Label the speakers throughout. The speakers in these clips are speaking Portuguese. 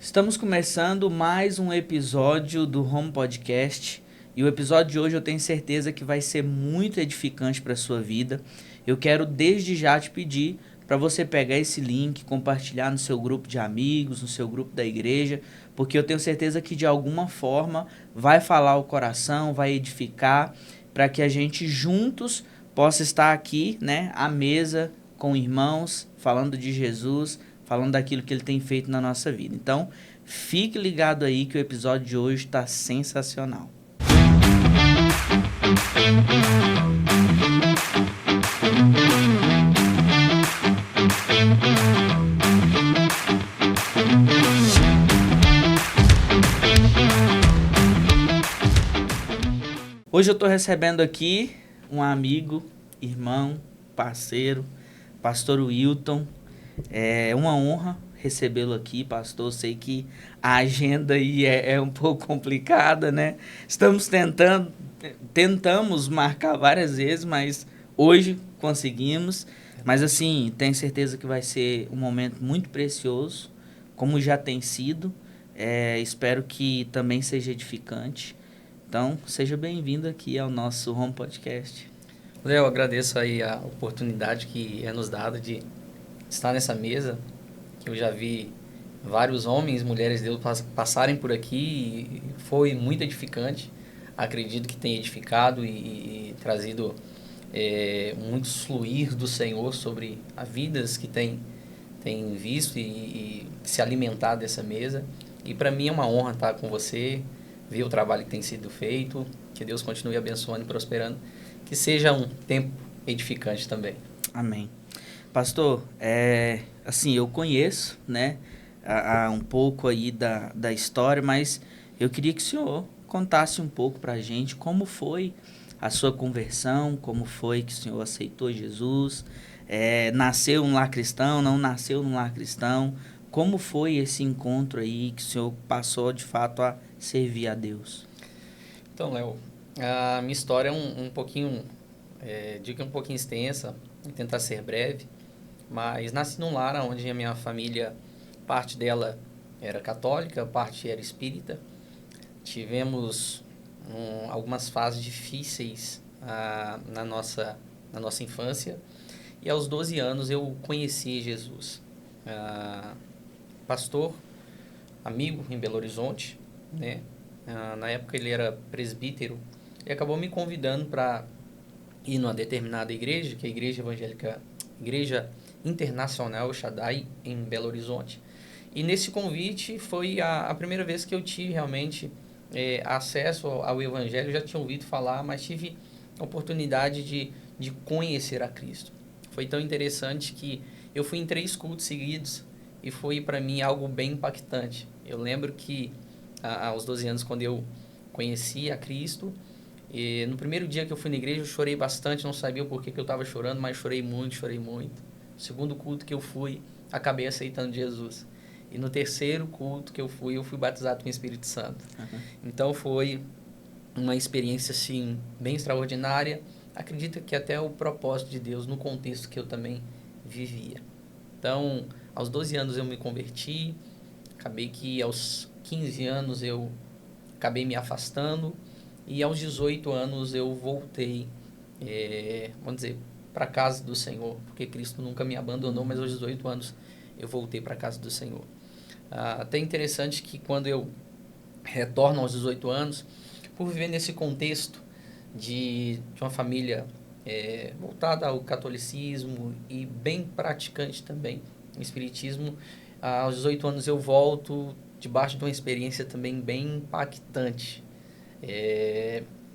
Speaker 1: Estamos começando mais um episódio do Home Podcast e o episódio de hoje eu tenho certeza que vai ser muito edificante para a sua vida. Eu quero desde já te pedir para você pegar esse link, compartilhar no seu grupo de amigos, no seu grupo da igreja, porque eu tenho certeza que de alguma forma vai falar o coração, vai edificar, para que a gente juntos possa estar aqui, né, à mesa com irmãos, falando de Jesus, falando daquilo que ele tem feito na nossa vida. Então, fique ligado aí que o episódio de hoje está sensacional. Hoje eu estou recebendo aqui um amigo, irmão, parceiro, pastor Wilton. É uma honra recebê-lo aqui, pastor. Sei que a agenda aí é um pouco complicada, né? Tentamos marcar várias vezes, mas hoje conseguimos. Mas assim, tenho certeza que vai ser um momento muito precioso, como já tem sido. Espero que também seja edificante. Então, seja bem-vindo aqui ao nosso Home Podcast.
Speaker 2: Léo, agradeço aí a oportunidade que é nos dada de estar nessa mesa, que eu já vi vários homens, mulheres de Deus passarem por aqui e foi muito edificante. Acredito que tem edificado e trazido muitos fluir do Senhor sobre as vidas que tem visto e se alimentar dessa mesa. E para mim é uma honra estar com você, ver o trabalho que tem sido feito, que Deus continue abençoando e prosperando, que seja um tempo edificante também.
Speaker 1: Amém. Pastor, assim, eu conheço, né, um pouco aí da história, mas eu queria que o senhor contasse um pouco pra gente como foi a sua conversão, como foi que o senhor aceitou Jesus, nasceu num lar cristão, não nasceu num lar cristão, como foi esse encontro aí que o senhor passou de fato a servir a Deus?
Speaker 2: Então, Léo, a minha história é um pouquinho, digo que é um pouquinho extensa, vou tentar ser breve, mas nasci num lar onde a minha família, parte dela era católica, parte era espírita. Tivemos algumas fases difíceis na nossa infância e aos 12 anos eu conheci Jesus. Pastor, amigo em Belo Horizonte, né? Na época ele era presbítero e acabou me convidando para ir numa determinada igreja, que é a Igreja Evangélica, Igreja Internacional Shaddai, em Belo Horizonte. E nesse convite foi a primeira vez que eu tive realmente acesso ao Evangelho. Eu já tinha ouvido falar, mas tive a oportunidade de conhecer a Cristo. Foi tão interessante que eu fui em 3 cultos seguidos e foi para mim algo bem impactante. Eu lembro que aos 12 anos, quando eu conheci a Cristo, e no primeiro dia que eu fui na igreja, eu chorei bastante, não sabia o porquê que eu estava chorando, mas chorei muito, chorei muito. No segundo culto que eu fui, acabei aceitando Jesus. E no terceiro culto que eu fui batizado com o Espírito Santo.
Speaker 1: Uhum.
Speaker 2: Então foi uma experiência assim bem extraordinária. Acredito que até o propósito de Deus no contexto que eu também vivia. Então, aos 12 anos eu me converti, acabei que aos 15 anos eu acabei me afastando e aos 18 anos eu voltei, vamos dizer, para a casa do Senhor, porque Cristo nunca me abandonou, mas aos 18 anos eu voltei para a casa do Senhor. Até interessante que quando eu retorno aos 18 anos, por viver nesse contexto de uma família voltada ao catolicismo e bem praticante também no espiritismo, aos 18 anos eu volto debaixo de uma experiência também bem impactante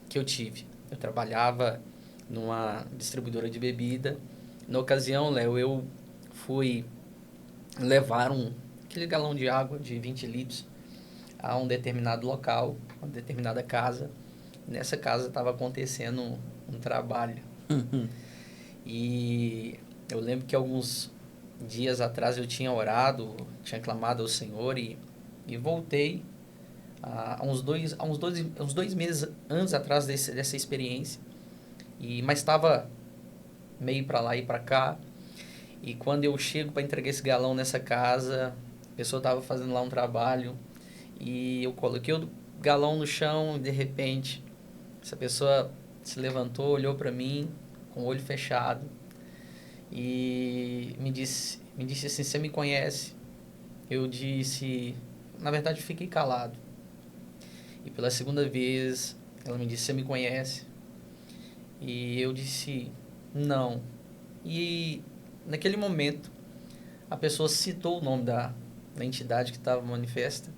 Speaker 2: que eu tive. Eu trabalhava numa distribuidora de bebida. Na ocasião, Léo, eu fui levar aquele galão de água de 20 litros a um determinado local, uma determinada casa. Nessa casa estava acontecendo um trabalho. E eu lembro que alguns dias atrás eu tinha orado, tinha clamado ao Senhor e voltei uns dois meses antes atrás dessa experiência. Mas estava meio para lá e para cá. E quando eu chego para entregar esse galão nessa casa, pessoa estava fazendo lá um trabalho e eu coloquei o galão no chão e, de repente, essa pessoa se levantou, olhou para mim com o olho fechado e me disse assim, você me conhece? Eu disse, na verdade, eu fiquei calado. E pela segunda vez, ela me disse, você me conhece? E eu disse, não. E naquele momento, a pessoa citou o nome da entidade que estava manifesta.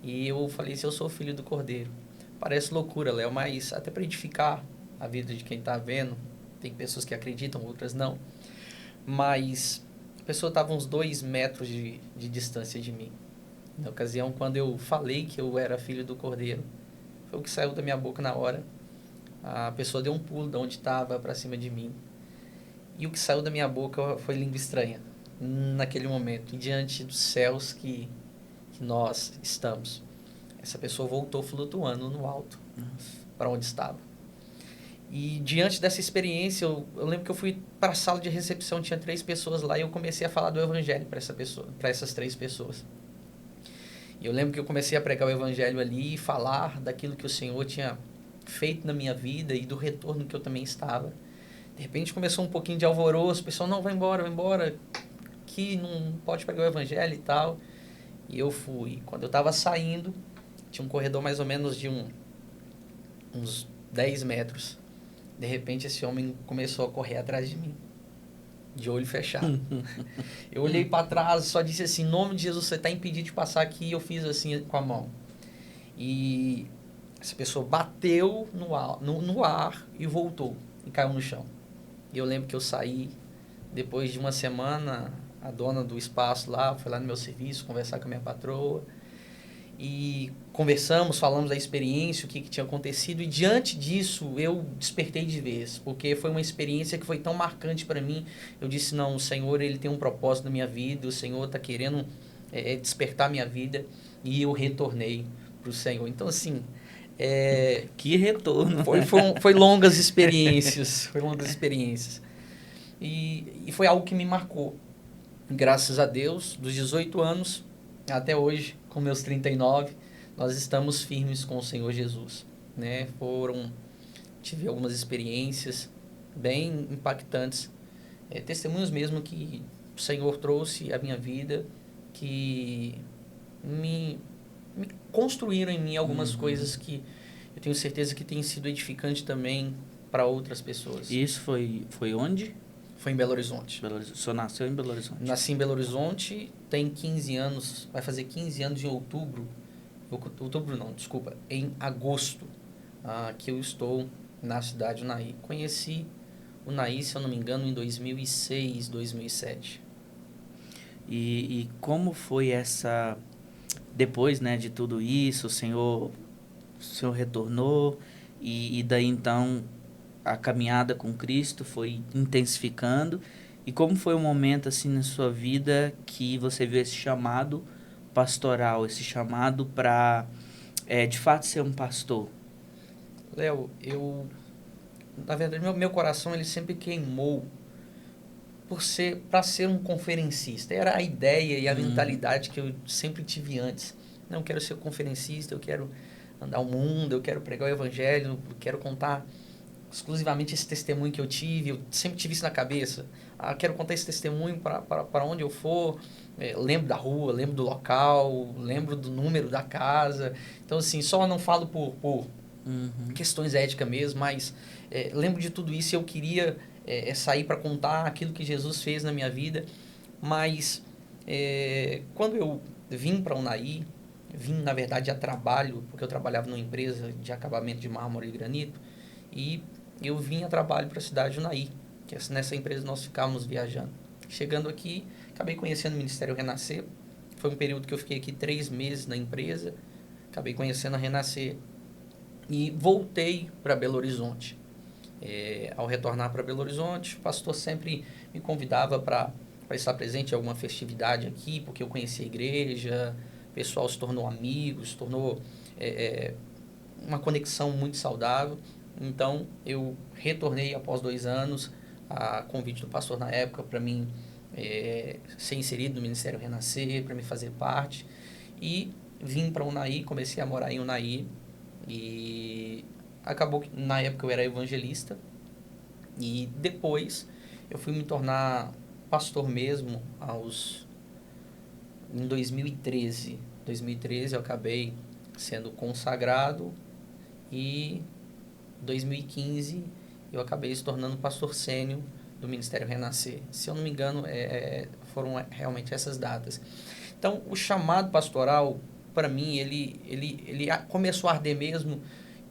Speaker 2: E eu falei, se eu sou filho do Cordeiro. Parece loucura, Léo, mas até para edificar a vida de quem está vendo, tem pessoas que acreditam, outras não. Mas a pessoa estava uns 2 metros de distância de mim. Na ocasião, quando eu falei que eu era filho do Cordeiro, foi o que saiu da minha boca na hora. A pessoa deu um pulo de onde estava para cima de mim. E o que saiu da minha boca foi língua estranha, naquele momento, e diante dos céus que nós estamos. Essa pessoa voltou flutuando no alto, para onde estava. E diante dessa experiência, eu lembro que eu fui para a sala de recepção, tinha 3 pessoas lá, e eu comecei a falar do evangelho para essas 3 pessoas. E eu lembro que eu comecei a pregar o evangelho ali e falar daquilo que o Senhor tinha feito na minha vida e do retorno que eu também estava. De repente começou um pouquinho de alvoroço, o pessoal, não, vai embora, que não pode pregar o evangelho e tal. E eu fui. Quando eu estava saindo, tinha um corredor mais ou menos de uns 10 metros. De repente esse homem começou a correr atrás de mim, de olho fechado. Eu olhei para trás e só disse assim, em nome de Jesus, você está impedido de passar aqui. E eu fiz assim com a mão. E essa pessoa bateu no ar e voltou. E caiu no chão. E eu lembro que eu saí, depois de uma semana, a dona do espaço lá, foi lá no meu serviço conversar com a minha patroa. E conversamos, falamos da experiência, o que tinha acontecido. E diante disso, eu despertei de vez. Porque foi uma experiência que foi tão marcante para mim. Eu disse, não, o Senhor, Ele tem um propósito na minha vida. O Senhor está querendo despertar a minha vida. E eu retornei para o Senhor. Então, assim...
Speaker 1: que retorno.
Speaker 2: Foi longas experiências. Foi longas experiências. E foi algo que me marcou. Graças a Deus, dos 18 anos até hoje, com meus 39, nós estamos firmes com o Senhor Jesus. Né? Tive algumas experiências bem impactantes, testemunhos mesmo que o Senhor trouxe à minha vida, que me construíram em mim algumas coisas que eu tenho certeza que tem sido edificante também para outras pessoas.
Speaker 1: E isso foi onde?
Speaker 2: Foi em Belo Horizonte.
Speaker 1: O senhor nasceu em Belo Horizonte?
Speaker 2: Nasci em Belo Horizonte, tem 15 anos, vai fazer 15 anos em outubro. Outubro não, desculpa, em agosto, que eu estou na cidade de Unaí. Conheci o Unaí, se eu não me engano, em 2006, 2007.
Speaker 1: E como foi essa... Depois, né, de tudo isso, o senhor retornou e daí então a caminhada com Cristo foi intensificando. E como foi o momento assim na sua vida que você viu esse chamado pastoral, esse chamado para de fato ser um pastor?
Speaker 2: Léo, na verdade, meu coração ele sempre queimou para ser um conferencista. Era a ideia e a mentalidade que eu sempre tive antes. Não, eu quero ser conferencista, eu quero andar o mundo, eu quero pregar o evangelho, eu quero contar exclusivamente esse testemunho que eu tive. Eu sempre tive isso na cabeça. Quero contar esse testemunho para onde eu for. Lembro da rua, lembro do local, lembro do número da casa. Então, assim, só não falo por questões éticas mesmo, mas lembro de tudo isso e eu queria sair para contar aquilo que Jesus fez na minha vida. Mas quando eu vim para Unaí, vim, na verdade, a trabalho, porque eu trabalhava numa empresa de acabamento de mármore e granito, e eu vim a trabalho para a cidade de Unaí, que nessa empresa nós ficávamos viajando. Chegando aqui, acabei conhecendo o Ministério Renascer. Foi um período que eu fiquei aqui 3 meses na empresa, acabei conhecendo a Renascer e voltei para Belo Horizonte. Ao retornar para Belo Horizonte, o pastor sempre me convidava para estar presente em alguma festividade aqui, porque eu conhecia a igreja, o pessoal se tornou amigos, se tornou uma conexão muito saudável. Então, eu retornei após 2 anos, a convite do pastor na época, para mim ser inserido no Ministério Renascer, para me fazer parte. E vim para Unai, comecei a morar em Unai. E acabou que na época eu era evangelista. E depois eu fui me tornar pastor mesmo em 2013. 2013 eu acabei sendo consagrado e 2015 eu acabei se tornando pastor sênior do Ministério Renascer. Se eu não me engano, foram realmente essas datas. Então, o chamado pastoral, para mim, ele começou a arder mesmo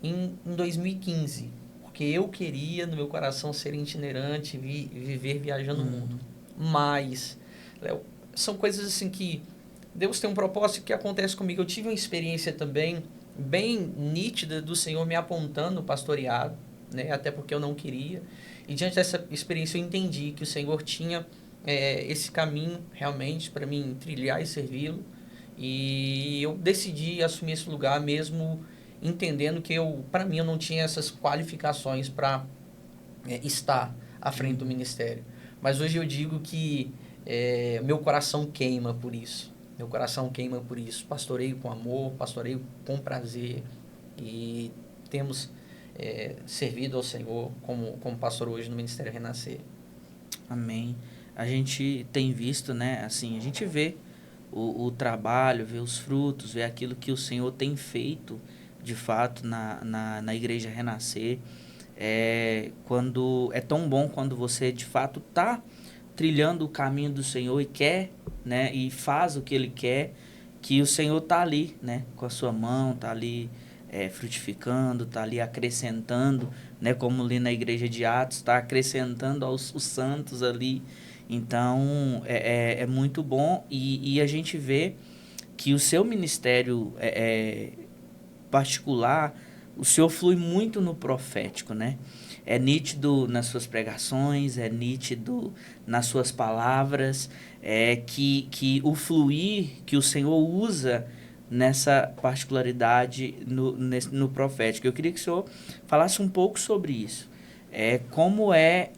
Speaker 2: em 2015, porque eu queria, no meu coração, ser itinerante, viver viajando o mundo. Mas, Léo, são coisas assim que Deus tem um propósito que acontece comigo. Eu tive uma experiência também bem nítida do Senhor me apontando no pastoreado, né? Até porque eu não queria. E diante dessa experiência eu entendi que o Senhor tinha esse caminho realmente para mim trilhar e servi-lo. E eu decidi assumir esse lugar mesmo entendendo que para mim, eu não tinha essas qualificações para estar à frente do ministério. Mas hoje eu digo que meu coração queima por isso. Meu coração queima por isso. Pastoreio com amor, pastoreio com prazer. E temos servido ao Senhor como pastor hoje no Ministério Renascer.
Speaker 1: Amém. A gente tem visto, né? Assim, a gente vê o trabalho, vê os frutos, vê aquilo que o Senhor tem feito, de fato, na Igreja Renascer. É tão bom quando você, de fato, tá trilhando o caminho do Senhor e quer, né? E faz o que Ele quer, que o Senhor tá ali, né? Com a sua mão, tá ali frutificando, tá ali acrescentando, né? Como ali na igreja de Atos, está acrescentando os santos ali. Então, é muito bom e a gente vê que o seu ministério particular, o senhor flui muito no profético, né? É nítido nas suas pregações, é nítido nas suas palavras, que o fluir que o Senhor usa nessa particularidade no profético. Eu queria que o senhor falasse um pouco sobre isso. Como é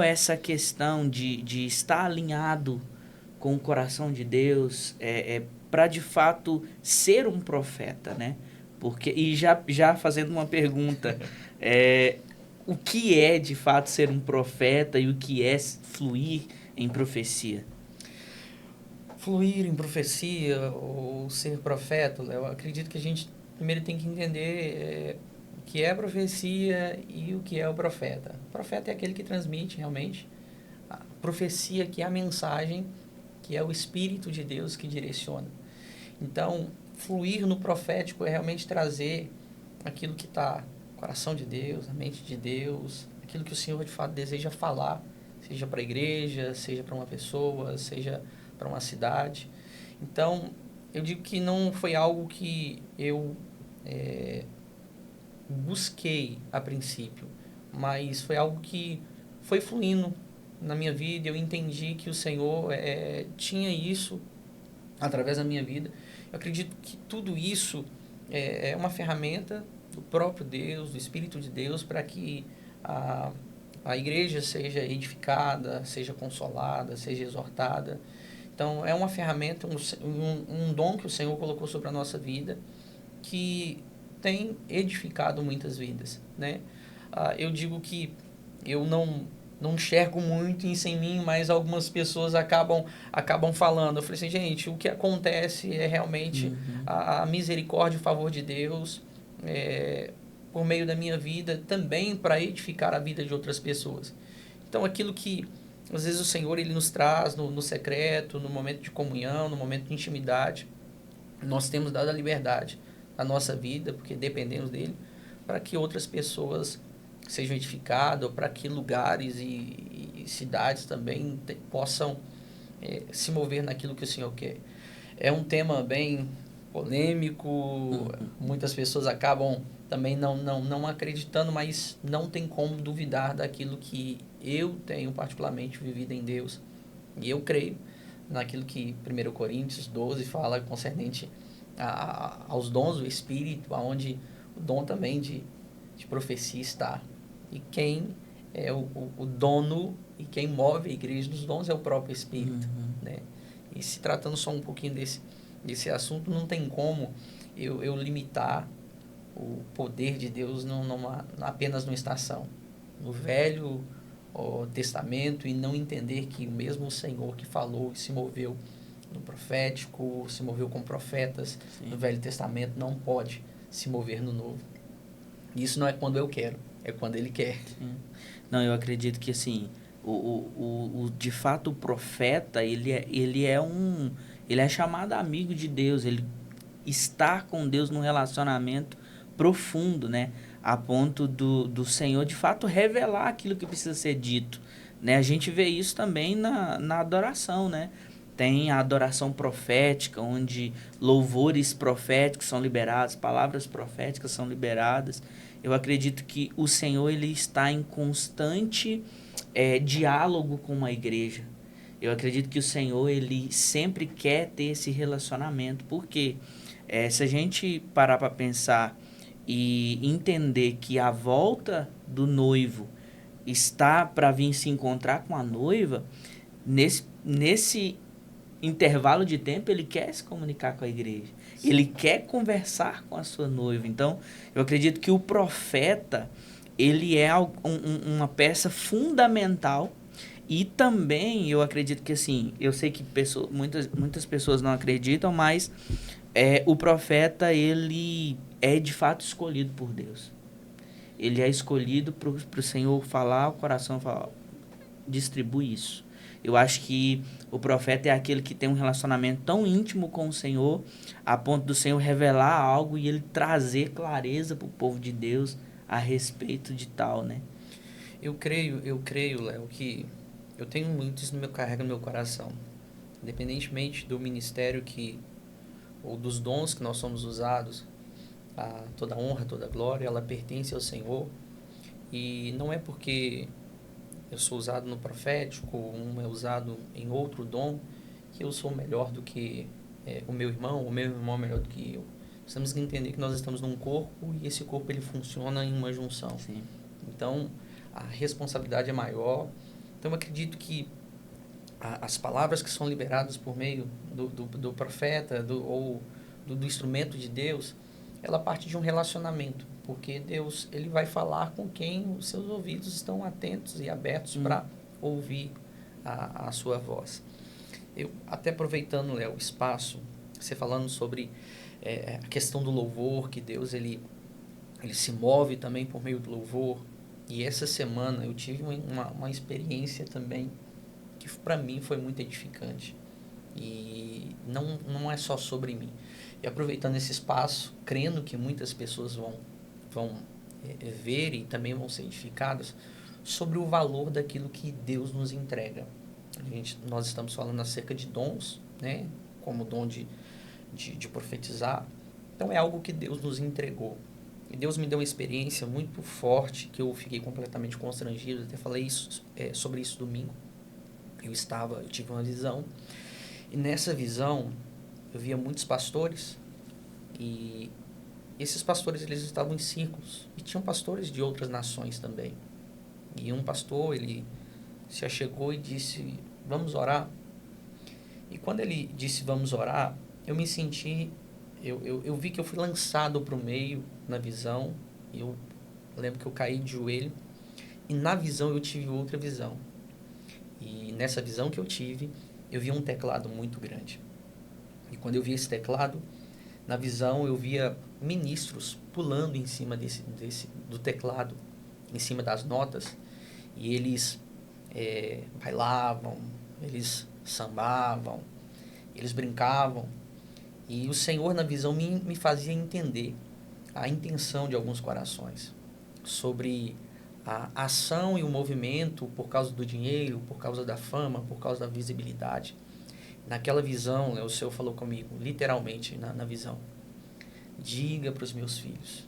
Speaker 1: essa questão de estar alinhado com o coração de Deus, para de fato ser um profeta, né? Porque, e já fazendo uma pergunta, o que é de fato ser um profeta e o que é fluir em profecia?
Speaker 2: Fluir em profecia ou ser profeta, eu acredito que a gente primeiro tem que entender o que é profecia e o que é o profeta. O profeta é aquele que transmite realmente a profecia, que é a mensagem, que é o Espírito de Deus que direciona. Então, fluir no profético é realmente trazer aquilo que está no coração de Deus, na mente de Deus, aquilo que o Senhor de fato deseja falar, seja para a igreja, seja para uma pessoa, seja para uma cidade. Então, eu digo que não foi algo que eu busquei a princípio, mas foi algo que foi fluindo na minha vida. Eu entendi que o Senhor tinha isso através da minha vida. Eu acredito que tudo isso é uma ferramenta do próprio Deus, do Espírito de Deus, para que a igreja seja edificada, seja consolada, seja exortada. Então, é uma ferramenta, um dom que o Senhor colocou sobre a nossa vida, que tem edificado muitas vidas, né? Eu digo que eu não enxergo muito isso em mim, mas algumas pessoas acabam falando. Eu falei assim, gente, o que acontece é realmente a misericórdia e o favor de Deus por meio da minha vida, também para edificar a vida de outras pessoas. Então, aquilo que às vezes o Senhor ele nos traz no secreto, no momento de comunhão, no momento de intimidade, nós temos dado a liberdade à nossa vida, porque dependemos dele, para que outras pessoas sejam edificadas, ou para que lugares e cidades também possam se mover naquilo que o Senhor quer. É um tema bem polêmico, muitas pessoas acabam também não acreditando, mas não tem como duvidar daquilo que eu tenho particularmente vivido em Deus. E eu creio naquilo que 1 Coríntios 12 fala concernente aos dons do Espírito, onde o dom também de profecia está. E quem é o dono e quem move a igreja dos dons é o próprio Espírito, né? E se tratando só um pouquinho desse assunto, não tem como eu limitar o poder de Deus apenas numa estação. No Velho Testamento, e não entender que o mesmo Senhor que falou e se moveu no profético, se moveu com profetas, sim, no Velho Testamento, não pode se mover no Novo. Isso não é quando eu quero, é quando Ele quer.
Speaker 1: Sim. Não, eu acredito que, assim, de fato, o profeta, ele é chamado amigo de Deus, ele está com Deus num relacionamento profundo, né? A ponto do Senhor, de fato, revelar aquilo que precisa ser dito, né? A gente vê isso também na adoração, né? Tem a adoração profética, onde louvores proféticos são liberados, palavras proféticas são liberadas. Eu acredito que o Senhor, ele está em constante diálogo com a igreja. Eu acredito que o Senhor, ele sempre quer ter esse relacionamento, porque se a gente parar para pensar e entender que a volta do noivo está para vir se encontrar com a noiva, nesse intervalo de tempo, ele quer se comunicar com a igreja. Sim. Ele quer conversar com a sua noiva. Então, eu acredito que o profeta, ele é uma peça fundamental. E também, eu acredito que, assim, eu sei que muitas pessoas não acreditam, mas o profeta, ele é de fato escolhido por Deus. Ele é escolhido para o Senhor falar, o coração falar, distribui isso. Eu acho que o profeta é aquele que tem um relacionamento tão íntimo com o Senhor, a ponto do Senhor revelar algo e ele trazer clareza para o povo de Deus a respeito de tal, né?
Speaker 2: Eu creio, Léo, que eu tenho muito isso carrega no meu coração. Independentemente do ministério ou dos dons que nós somos usados, toda honra, toda glória, ela pertence ao Senhor. E não é porque eu sou usado no profético, um é usado em outro dom, que eu sou melhor do que o meu irmão é melhor do que eu. Nós temos que entender que nós estamos num corpo e esse corpo ele funciona em uma junção.
Speaker 1: Sim.
Speaker 2: Então, a responsabilidade é maior. Então, eu acredito que as palavras que são liberadas por meio do profeta ou do instrumento de Deus, ela parte de um relacionamento, porque Deus ele vai falar com quem os seus ouvidos estão atentos e abertos para ouvir a sua voz. Eu, até aproveitando, Léo, o espaço, você falando sobre a questão do louvor, que Deus ele se move também por meio do louvor. E essa semana eu tive uma experiência também que para mim foi muito edificante. E não é só sobre mim. E aproveitando esse espaço, crendo que muitas pessoas vão ver e também vão ser edificadas sobre o valor daquilo que Deus nos entrega. Nós estamos falando acerca de dons, né? Como o dom de profetizar. Então é algo que Deus nos entregou. E Deus me deu uma experiência muito forte que eu fiquei completamente constrangido. Até falei sobre isso domingo. Eu tive uma visão. E nessa visão, eu via muitos pastores. E esses pastores, eles estavam em círculos. E tinham pastores de outras nações também. E um pastor, ele se achegou e disse, vamos orar. E quando ele disse, vamos orar, eu me senti... Eu vi que eu fui lançado para o meio na visão. Eu lembro que eu caí de joelho. E na visão eu tive outra visão. E nessa visão que eu tive, eu vi um teclado muito grande. E quando eu vi esse teclado, na visão eu via ministros pulando em cima do teclado, em cima das notas. E eles bailavam, eles sambavam, eles brincavam. E o Senhor, na visão, me fazia entender a intenção de alguns corações sobre a ação e o movimento por causa do dinheiro, por causa da fama, por causa da visibilidade. Naquela visão, o Senhor falou comigo, literalmente, na visão. Diga para os meus filhos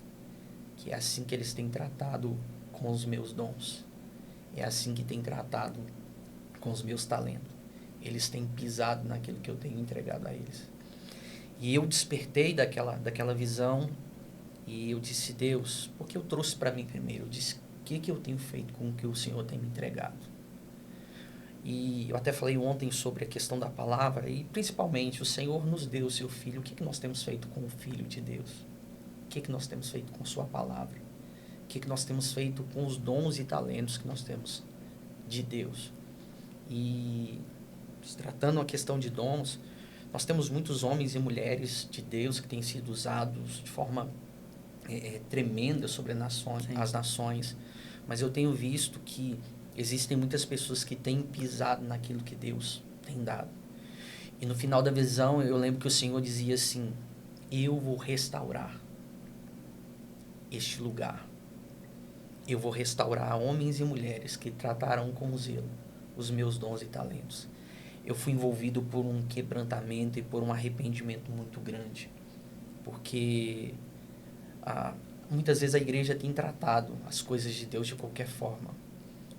Speaker 2: que é assim que eles têm tratado com os meus dons. É assim que têm tratado com os meus talentos. Eles têm pisado naquilo que eu tenho entregado a eles. E eu despertei daquela visão e eu disse, Deus, porque eu trouxe para mim primeiro? Eu disse, que eu tenho feito com o que o Senhor tem me entregado. E eu até falei ontem sobre a questão da palavra, e principalmente o Senhor nos deu o seu Filho. O que nós temos feito com o Filho de Deus? O que nós temos feito com sua palavra? O que nós temos feito com os dons e talentos que nós temos de Deus? E se tratando a questão de dons, nós temos muitos homens e mulheres de Deus que têm sido usados de forma tremenda sobre as nações, mas eu tenho visto que existem muitas pessoas que têm pisado naquilo que Deus tem dado. E no final da visão, eu lembro que o Senhor dizia assim: eu vou restaurar este lugar. Eu vou restaurar homens e mulheres que trataram com zelo os meus dons e talentos. Eu fui envolvido por um quebrantamento e por um arrependimento muito grande. Porque muitas vezes a igreja tem tratado as coisas de Deus de qualquer forma.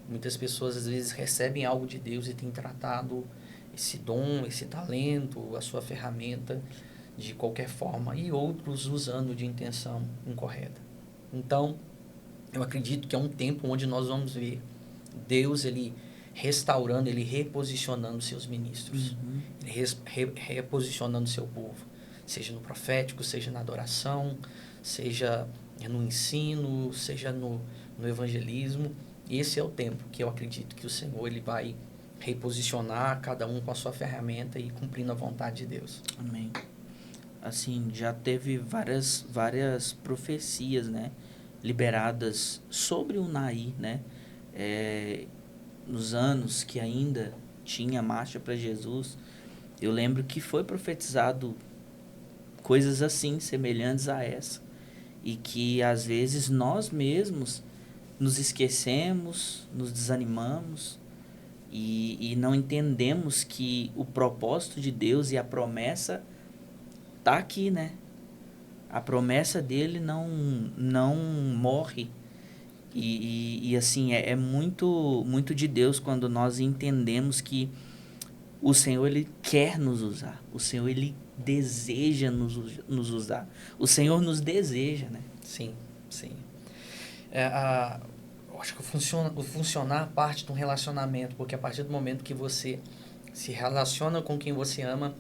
Speaker 2: Muitas pessoas às vezes recebem algo de Deus e têm tratado esse dom, esse talento, a sua ferramenta de qualquer forma, e outros usando de intenção incorreta. Então, eu acredito que é um tempo onde nós vamos ver Deus, ele restaurando, ele reposicionando seus ministros, ele reposicionando seu povo, seja no profético, seja na adoração, seja no ensino, seja no evangelismo. E esse é o tempo que eu acredito que o Senhor ele vai reposicionar cada um com a sua ferramenta e cumprindo a vontade de Deus.
Speaker 1: Amém. Assim, já teve várias profecias, né, liberadas sobre o Nair, né, nos anos que ainda tinha Marcha para Jesus. Eu lembro que foi profetizado coisas assim, semelhantes a essa, e que às vezes nós mesmos nos esquecemos, nos desanimamos e não entendemos que o propósito de Deus e a promessa tá aqui, né? A promessa dele não morre. E assim, é muito de Deus quando nós entendemos que o Senhor, ele quer nos usar. O Senhor, ele deseja nos usar. O Senhor nos deseja, né?
Speaker 2: Sim, sim. Eu acho que o funcionar parte de um relacionamento, porque a partir do momento que você se relaciona com quem você ama,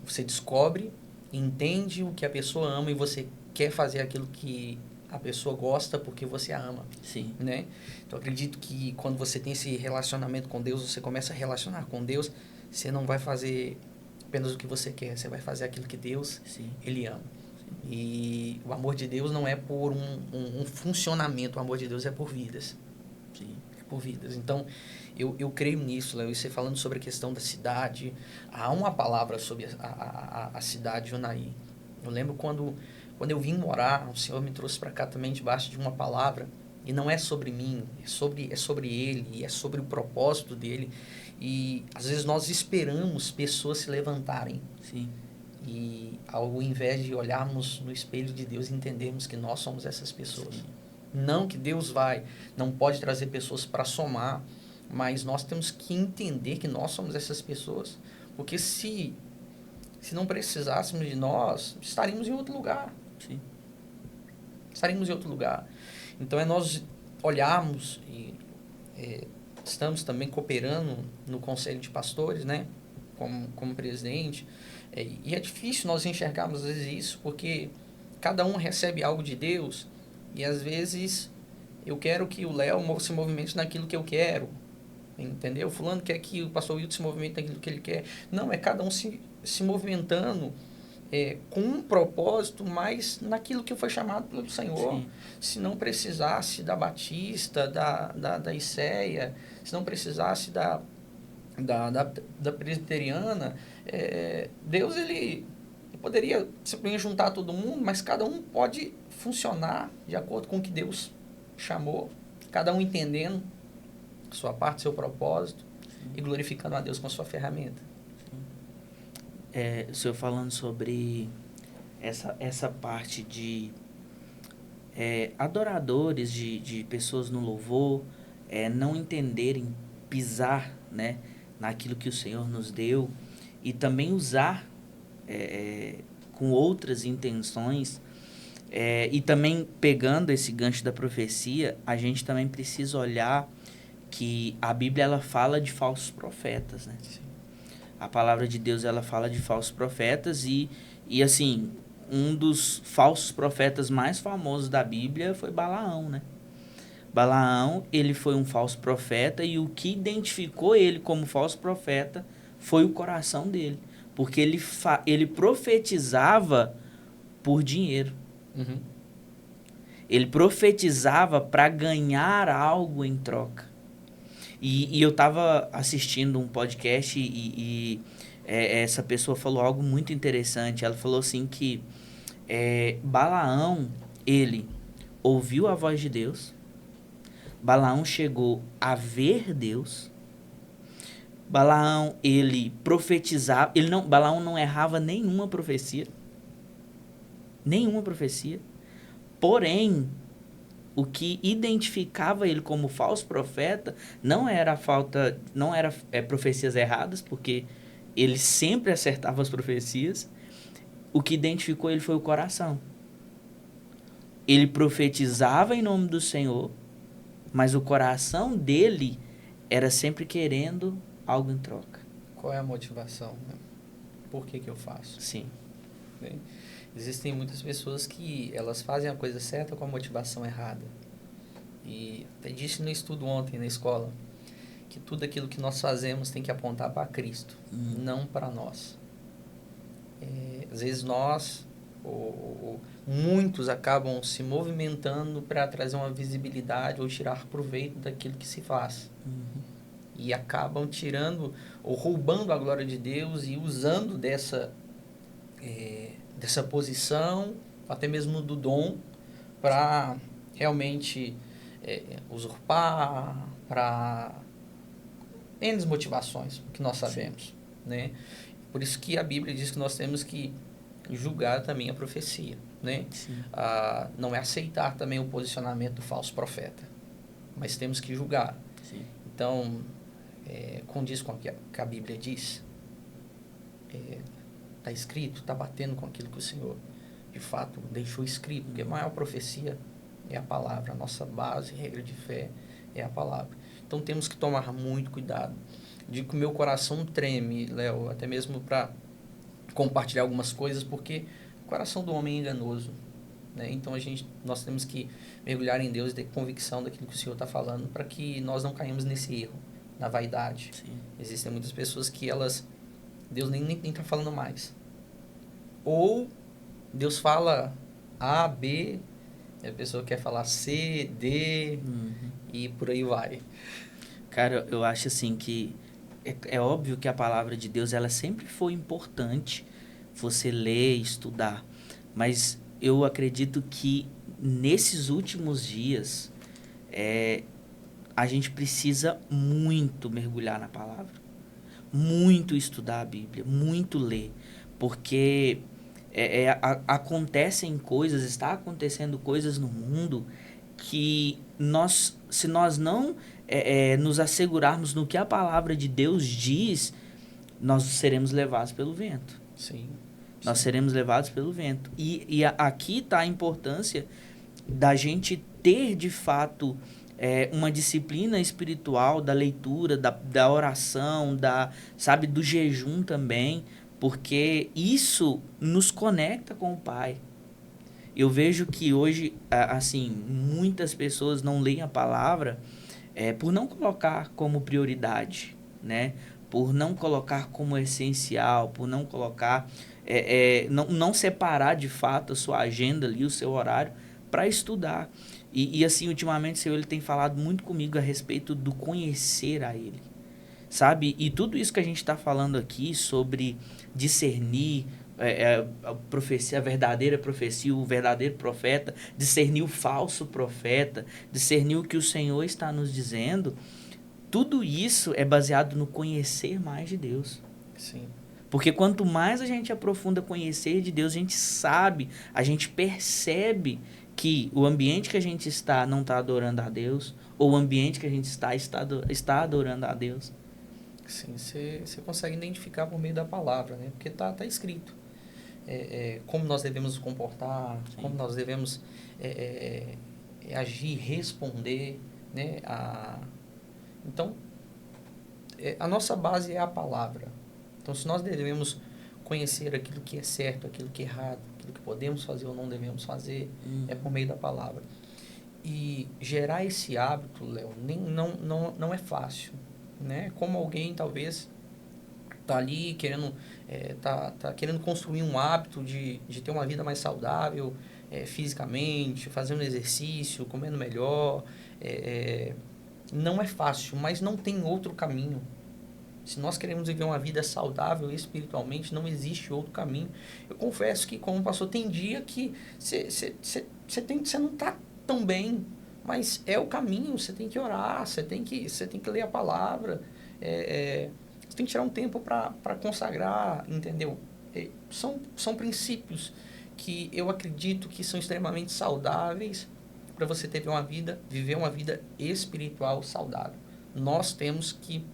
Speaker 2: você descobre, entende o que a pessoa ama e você quer fazer aquilo que a pessoa gosta porque você a ama.
Speaker 1: Sim.
Speaker 2: Né? Então, eu acredito que quando você tem esse relacionamento com Deus, você começa a relacionar com Deus, você não vai fazer apenas o que você quer, você vai fazer aquilo que Deus,
Speaker 1: Sim.
Speaker 2: ele ama. E o amor de Deus não é por um funcionamento, o amor de Deus é por vidas.
Speaker 1: Sim.
Speaker 2: É por vidas. Então, eu creio nisso, Léo. E você falando sobre a questão da cidade, há uma palavra sobre a cidade de Unaí. Eu lembro quando eu vim morar, o Senhor me trouxe para cá também debaixo de uma palavra, e não é sobre mim, é sobre Ele, é sobre o propósito dEle. E às vezes nós esperamos pessoas se levantarem.
Speaker 1: Sim.
Speaker 2: E ao invés de olharmos no espelho de Deus, entendermos que nós somos essas pessoas. Sim. Não que Deus não pode trazer pessoas para somar, mas nós temos que entender que nós somos essas pessoas. Porque se não precisássemos de nós, estaríamos em outro lugar.
Speaker 1: Sim.
Speaker 2: Estaríamos em outro lugar. Então é nós olharmos e estamos também cooperando no Conselho de Pastores, né? Como presidente. E é difícil nós enxergarmos às vezes isso, porque cada um recebe algo de Deus e às vezes eu quero que o Léo se movimente naquilo que eu quero, entendeu? Fulano quer que o pastor Wilton se movimente naquilo que ele quer. Não, é cada um se movimentando com um propósito, mas naquilo que foi chamado pelo Senhor. Sim. Se não precisasse da Batista, da ICEA, se não precisasse da presbiteriana, Deus ele poderia simplesmente juntar todo mundo, mas cada um pode funcionar de acordo com o que Deus chamou, cada um entendendo a sua parte, seu propósito. Sim. E glorificando a Deus com a sua ferramenta.
Speaker 1: O senhor falando sobre essa parte de adoradores, de pessoas no louvor, não entenderem, pisar, né, naquilo que o Senhor nos deu e também usar com outras intenções. E também, pegando esse gancho da profecia, a gente também precisa olhar que a Bíblia ela fala de falsos profetas, né?
Speaker 2: Sim.
Speaker 1: A palavra de Deus ela fala de falsos profetas e assim, um dos falsos profetas mais famosos da Bíblia foi Balaão, né? Balaão, ele foi um falso profeta e o que identificou ele como falso profeta foi o coração dele. Porque ele profetizava por dinheiro.
Speaker 2: Uhum.
Speaker 1: Ele profetizava para ganhar algo em troca. E eu estava assistindo um podcast essa pessoa falou algo muito interessante. Ela falou assim que Balaão, ele ouviu a voz de Deus. Balaão chegou a ver Deus. Balaão, ele profetizava. Balaão não errava nenhuma profecia. Nenhuma profecia. Porém, o que identificava ele como falso profeta não era profecias erradas, porque ele sempre acertava as profecias. O que identificou ele foi o coração. Ele profetizava em nome do Senhor, mas o coração dele era sempre querendo algo em troca.
Speaker 2: Qual é a motivação, né? Por que eu faço?
Speaker 1: Sim.
Speaker 2: Né? Existem muitas pessoas que elas fazem a coisa certa com a motivação errada. E até disse no estudo ontem na escola que tudo aquilo que nós fazemos tem que apontar para Cristo, não para nós. Às vezes nós, ou muitos acabam se movimentando para trazer uma visibilidade ou tirar proveito daquilo que se faz. E acabam tirando ou roubando a glória de Deus e usando dessa posição, até mesmo do dom, para realmente usurpar, para N motivações, que nós sabemos, né? Por isso que a Bíblia diz que nós temos que julgar também a profecia, né? Não é aceitar também o posicionamento do falso profeta, mas temos que julgar.
Speaker 1: Sim.
Speaker 2: Então, condiz com o que a Bíblia diz? Está escrito, está batendo com aquilo que o Senhor, de fato, deixou escrito, porque a maior profecia é a palavra, a nossa base, regra de fé é a palavra. Então, temos que tomar muito cuidado. Digo que o meu coração treme, Léo, até mesmo para compartilhar algumas coisas, porque o coração do homem é enganoso, né? Então, nós temos que mergulhar em Deus e ter convicção daquilo que o Senhor está falando, para que nós não caímos nesse erro, na vaidade.
Speaker 1: Sim.
Speaker 2: Existem muitas pessoas que Deus nem está falando mais. Ou Deus fala A, B, e a pessoa quer falar C, D, e por aí vai.
Speaker 1: Cara, eu acho assim que é óbvio que a palavra de Deus ela sempre foi importante você ler, estudar, mas eu acredito que nesses últimos dias a gente precisa muito mergulhar na palavra, muito estudar a Bíblia, muito ler, porque está acontecendo coisas no mundo que se nós não nos assegurarmos no que a palavra de Deus diz, nós seremos levados pelo vento.
Speaker 2: Sim.
Speaker 1: Nós seremos levados pelo vento. Aqui está a importância da gente ter, de fato, uma disciplina espiritual da leitura, da oração, do jejum também, porque isso nos conecta com o Pai. Eu vejo que hoje, assim, muitas pessoas não leem a palavra por não colocar como prioridade, né? Por não colocar como essencial, por não colocar, não separar de fato a sua agenda ali, o seu horário, para estudar. E assim, ultimamente o Senhor ele tem falado muito comigo a respeito do conhecer a Ele, sabe? E tudo isso que a gente está falando aqui sobre discernir a profecia, a verdadeira profecia, o verdadeiro profeta, discernir o falso profeta, discernir o que o Senhor está nos dizendo, tudo isso é baseado no conhecer mais de Deus.
Speaker 2: Sim.
Speaker 1: Porque quanto mais a gente aprofunda conhecer de Deus, a gente sabe, a gente percebe que o ambiente que a gente está não está adorando a Deus, ou o ambiente que a gente está adorando a Deus.
Speaker 2: Sim, você consegue identificar por meio da palavra, né? Porque tá escrito. como nós devemos nos comportar,
Speaker 1: Sim.
Speaker 2: como nós devemos agir, responder, né? Então, a nossa base é a palavra. Então, se nós devemos conhecer aquilo que é certo, aquilo que é errado, aquilo que podemos fazer ou não devemos fazer, é por meio da palavra. E gerar esse hábito, Léo, não é fácil, né? Como alguém, talvez, tá ali querendo, tá querendo construir um hábito de ter uma vida mais saudável, fisicamente, fazendo exercício, comendo melhor. Não é fácil, mas não tem outro caminho. Se nós queremos viver uma vida saudável espiritualmente, não existe outro caminho. Eu confesso que, como pastor, tem dia que você não está tão bem, mas é o caminho. Você tem que orar, você tem que ler a palavra, você tem que tirar um tempo para consagrar, entendeu? São princípios que eu acredito que são extremamente saudáveis para você viver uma vida espiritual saudável. Nós temos que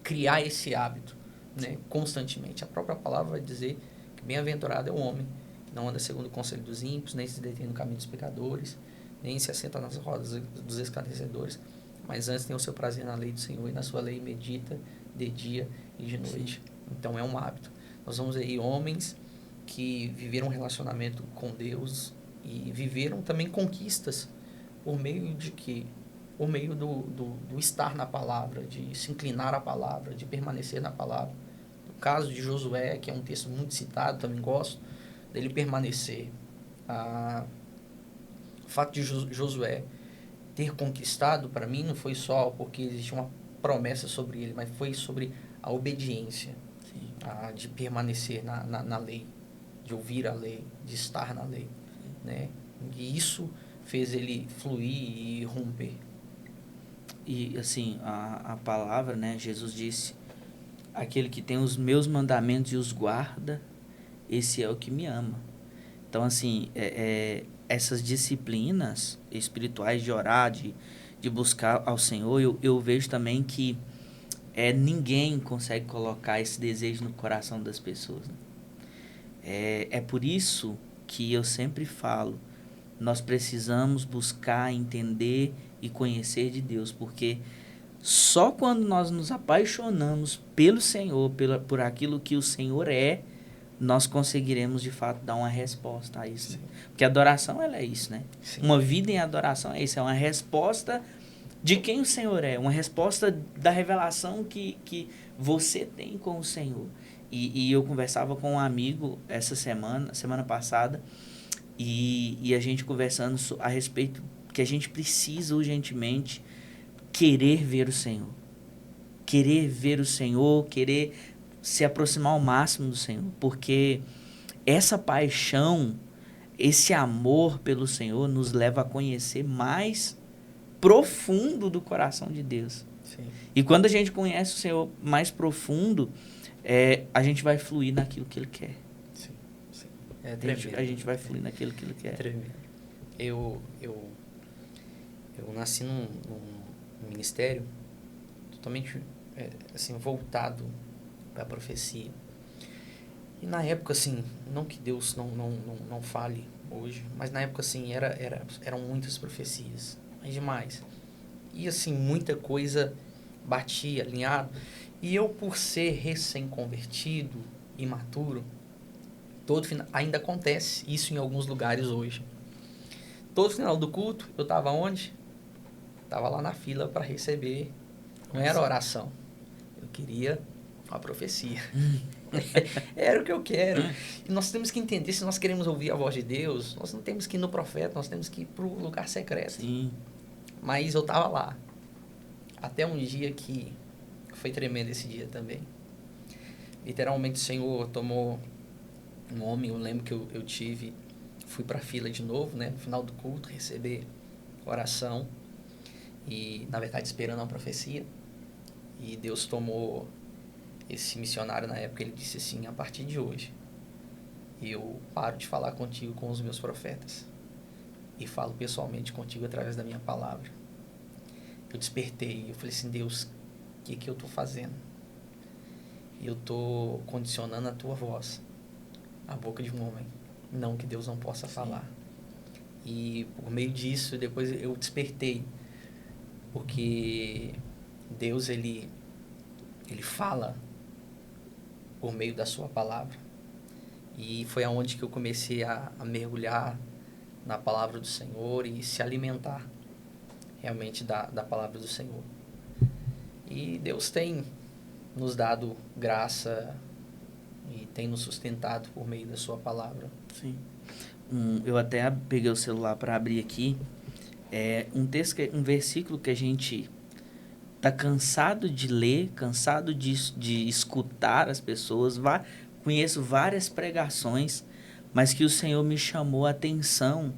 Speaker 2: criar esse hábito, né, constantemente. A própria palavra vai dizer que bem-aventurado é o homem que não anda segundo o conselho dos ímpios, nem se detém no caminho dos pecadores, nem se assenta nas rodas dos escarnecedores, mas antes tem o seu prazer na lei do Senhor e na sua lei medita de dia e de noite. Sim. Então é um hábito. Nós vamos aí homens que viveram um relacionamento com Deus e viveram também conquistas por meio de quê? Por meio do estar na palavra, de se inclinar à palavra, de permanecer na palavra. No caso de Josué, que é um texto muito citado, também gosto dele permanecer. O fato de Josué ter conquistado, para mim, não foi só porque existia uma promessa sobre ele, mas foi sobre a obediência, de permanecer na lei, de ouvir a lei, de estar na lei, né? E isso fez ele fluir e romper.
Speaker 1: E assim, a palavra, né? Jesus disse: aquele que tem os meus mandamentos e os guarda, esse é o que me ama. Então, assim, essas disciplinas espirituais de orar, de buscar ao Senhor, eu vejo também que ninguém consegue colocar esse desejo no coração das pessoas. Né? É por isso que eu sempre falo, nós precisamos buscar, entender e conhecer de Deus, porque só quando nós nos apaixonamos pelo Senhor, por aquilo que o Senhor é, nós conseguiremos de fato dar uma resposta a isso. Né? Porque a adoração, ela é isso, né? Sim. Uma vida em adoração é isso, é uma resposta de quem o Senhor é, uma resposta da revelação que você tem com o Senhor. E eu conversava com um amigo essa semana passada, e a gente conversando a respeito que a gente precisa urgentemente querer ver o Senhor. Querer ver o Senhor, querer se aproximar ao máximo do Senhor. Porque essa paixão, esse amor pelo Senhor nos leva a conhecer mais profundo do coração de Deus. Sim. E quando a gente conhece o Senhor mais profundo, a gente vai fluir naquilo que Ele quer.
Speaker 2: Sim, sim.
Speaker 1: A gente vai fluir naquilo que Ele quer. É
Speaker 2: tremendo. Eu nasci num ministério totalmente assim, voltado para a profecia. E na época, assim, não que Deus não fale hoje, mas na época, assim, eram muitas profecias, mas demais. E, assim, muita coisa batia, alinhado. E eu, por ser recém-convertido, imaturo, ainda acontece isso em alguns lugares hoje. Todo final do culto, eu estava onde? Estava lá na fila para receber. Não era oração. Eu queria a profecia. Era o que eu quero. E nós temos que entender, se nós queremos ouvir a voz de Deus, nós não temos que ir no profeta, nós temos que ir para o lugar secreto. Sim. Mas eu estava lá. Até um dia que foi tremendo esse dia também. Literalmente o Senhor tomou um homem, eu lembro que eu fui para a fila de novo, né, no final do culto, receber oração e, na verdade, esperando a profecia. E Deus tomou esse missionário na época, ele disse assim: a partir de hoje, eu paro de falar contigo com os meus profetas e falo pessoalmente contigo através da minha palavra. Eu despertei, eu falei assim: Deus, o que eu estou fazendo? Eu estou condicionando a tua voz a boca de um homem. Não que Deus não possa falar. E por meio disso, depois eu despertei. Porque Deus, ele fala por meio da sua palavra. E foi aonde que eu comecei a mergulhar na palavra do Senhor e se alimentar realmente da palavra do Senhor. E Deus tem nos dado graça e tem nos sustentado por meio da sua palavra.
Speaker 1: Sim. Eu até peguei o celular para abrir aqui. É um versículo que a gente tá cansado de ler, cansado de escutar as pessoas. Conheço várias pregações, mas que o Senhor me chamou a atenção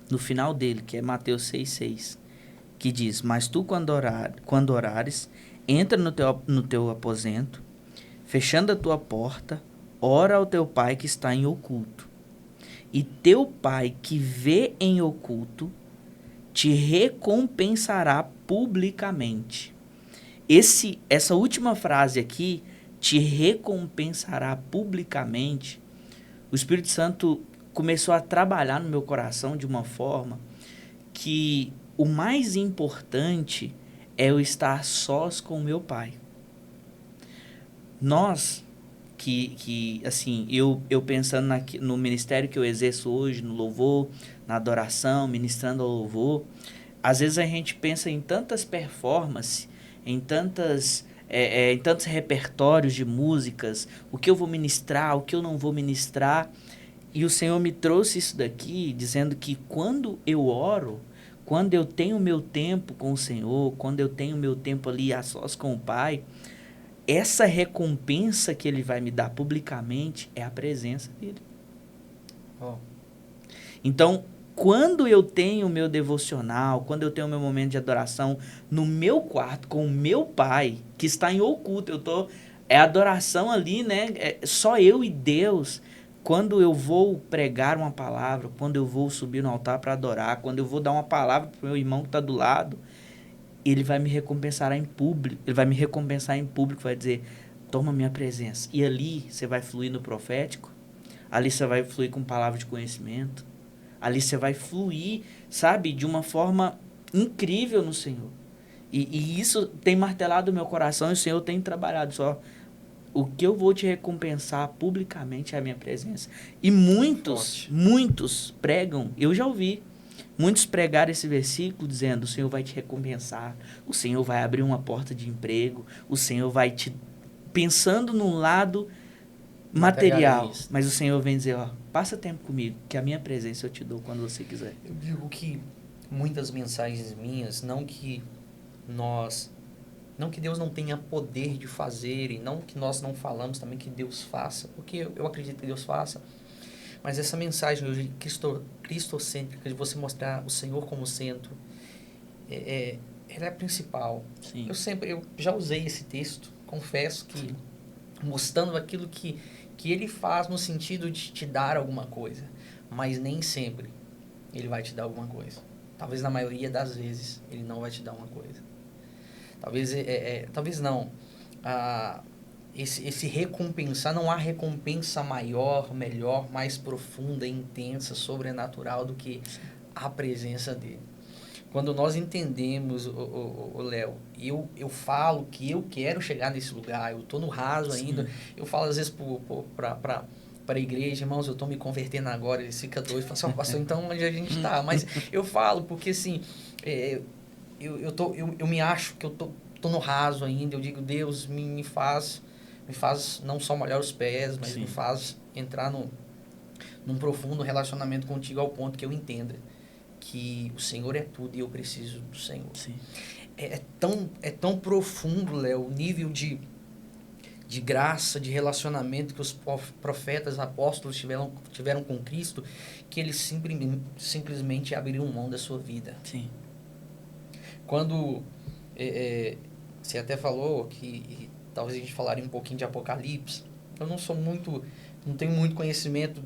Speaker 1: no final dele, que é Mateus 6,6, que diz: mas tu, quando orares, entra no teu aposento, fechando a tua porta, ora ao teu pai que está em oculto. E teu pai que vê em oculto te recompensará publicamente. Essa última frase aqui, te recompensará publicamente, o Espírito Santo começou a trabalhar no meu coração de uma forma que o mais importante é eu estar sós com o meu pai. Nós, assim, eu pensando no ministério que eu exerço hoje, no louvor, na adoração, ministrando ao louvor, às vezes a gente pensa em tantas performances, em tantos repertórios de músicas, o que eu vou ministrar, o que eu não vou ministrar. E o Senhor me trouxe isso daqui, dizendo que quando eu oro, quando eu tenho meu tempo com o Senhor, quando eu tenho meu tempo ali a sós com o Pai, essa recompensa que Ele vai me dar publicamente é a presença dEle.
Speaker 2: Oh.
Speaker 1: Então, quando eu tenho o meu devocional, quando eu tenho o meu momento de adoração no meu quarto com o meu Pai, que está em oculto, é adoração ali, né? É só eu e Deus. Quando eu vou pregar uma palavra, quando eu vou subir no altar para adorar, quando eu vou dar uma palavra para o meu irmão que está do lado, ele vai me recompensar em público. Ele vai me recompensar em público, vai dizer: toma minha presença. E ali você vai fluir no profético, ali você vai fluir com palavra de conhecimento, ali você vai fluir, sabe, de uma forma incrível no Senhor. E isso tem martelado o meu coração e o Senhor tem trabalhado só. O que eu vou te recompensar publicamente é a minha presença. E muitos pregam, eu já ouvi, muitos pregaram esse versículo dizendo: o Senhor vai te recompensar, o Senhor vai abrir uma porta de emprego, o Senhor vai te... Pensando num lado material, mas o Senhor vem dizer: ó, passa tempo comigo, que a minha presença eu te dou quando você quiser.
Speaker 2: Eu digo que muitas mensagens minhas, não que Deus não tenha poder de fazer, e não que nós não falamos também que Deus faça, porque eu acredito que Deus faça, mas essa mensagem hoje cristocêntrica, de você mostrar o Senhor como centro, ela é a principal.
Speaker 1: Sim.
Speaker 2: Eu já usei esse texto, confesso que Sim. mostrando aquilo que Ele faz no sentido de te dar alguma coisa, mas nem sempre Ele vai te dar alguma coisa. Talvez na maioria das vezes Ele não vai te dar uma coisa. Talvez não. Esse recompensar, não há recompensa maior, melhor, mais profunda, intensa, sobrenatural do que a presença dele. Quando nós entendemos, Léo, eu falo que eu quero chegar nesse lugar, eu estou no raso ainda, eu falo às vezes para a igreja: irmãos, eu estou me convertendo agora. Eles ficam doidos, falam assim: pastor, então onde a gente está? Mas eu falo porque assim, eu me acho que eu tô no raso ainda. Eu digo: Deus, me faz não só molhar os pés, mas
Speaker 1: Sim.
Speaker 2: me faz entrar num profundo relacionamento contigo, ao ponto que eu entenda que o Senhor é tudo e eu preciso do Senhor.
Speaker 1: Sim.
Speaker 2: É tão profundo, Léo, o nível de graça, de relacionamento que os profetas, apóstolos tiveram com Cristo, que eles simplesmente abriram mão da sua vida.
Speaker 1: Sim.
Speaker 2: Quando você até falou que talvez a gente falaria um pouquinho de Apocalipse, eu não tenho muito conhecimento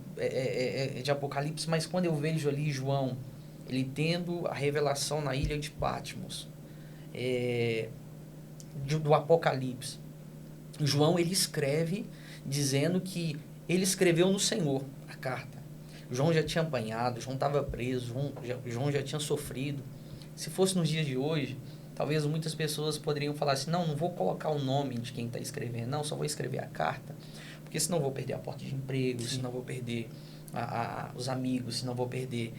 Speaker 2: de Apocalipse, mas quando eu vejo ali João, ele tendo a revelação na ilha de Patmos, do Apocalipse, João, ele escreve dizendo que ele escreveu no Senhor a carta. João já tinha apanhado, João estava preso, João já tinha sofrido. Se fosse nos dias de hoje, talvez muitas pessoas poderiam falar assim, não vou colocar o nome de quem está escrevendo, não, só vou escrever a carta, porque senão vou perder a porta de emprego, senão vou perder os amigos, senão vou perder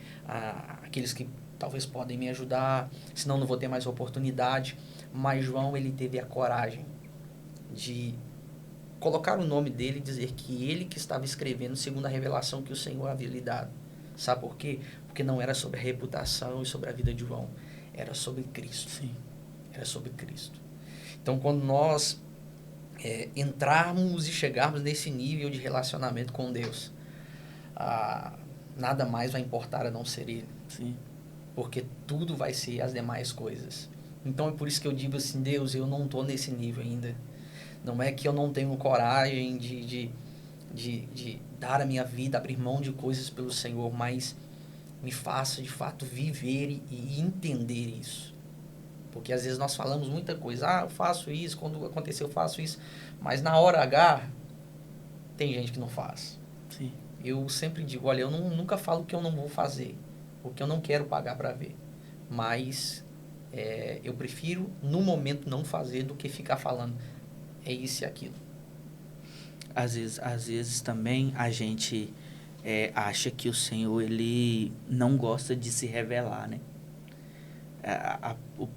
Speaker 2: aqueles que talvez podem me ajudar, senão não vou ter mais oportunidade. Mas João, ele teve a coragem de colocar o nome dele e dizer que ele que estava escrevendo segundo a revelação que o Senhor havia lhe dado. Sabe por quê? Porque não era sobre a reputação e sobre a vida de João, era sobre Cristo.
Speaker 1: Sim.
Speaker 2: Era sobre Cristo. Então, quando nós entrarmos e chegarmos nesse nível de relacionamento com Deus, nada mais vai importar a não ser Ele.
Speaker 1: Sim.
Speaker 2: Porque tudo vai ser as demais coisas. Então, é por isso que eu digo assim, Deus, eu não estou nesse nível ainda. Não é que eu não tenho coragem de dar a minha vida, abrir mão de coisas pelo Senhor, mas me faça, de fato, viver e entender isso. Porque, às vezes, nós falamos muita coisa. Eu faço isso, quando acontecer eu faço isso. Mas, na hora H, tem gente que não faz.
Speaker 1: Sim.
Speaker 2: Eu sempre digo, olha, eu nunca falo que eu não vou fazer, o que eu não quero pagar para ver. Mas eu prefiro, no momento, não fazer do que ficar falando é isso e aquilo.
Speaker 1: Às vezes também a gente acha que o Senhor, ele não gosta de se revelar, né? O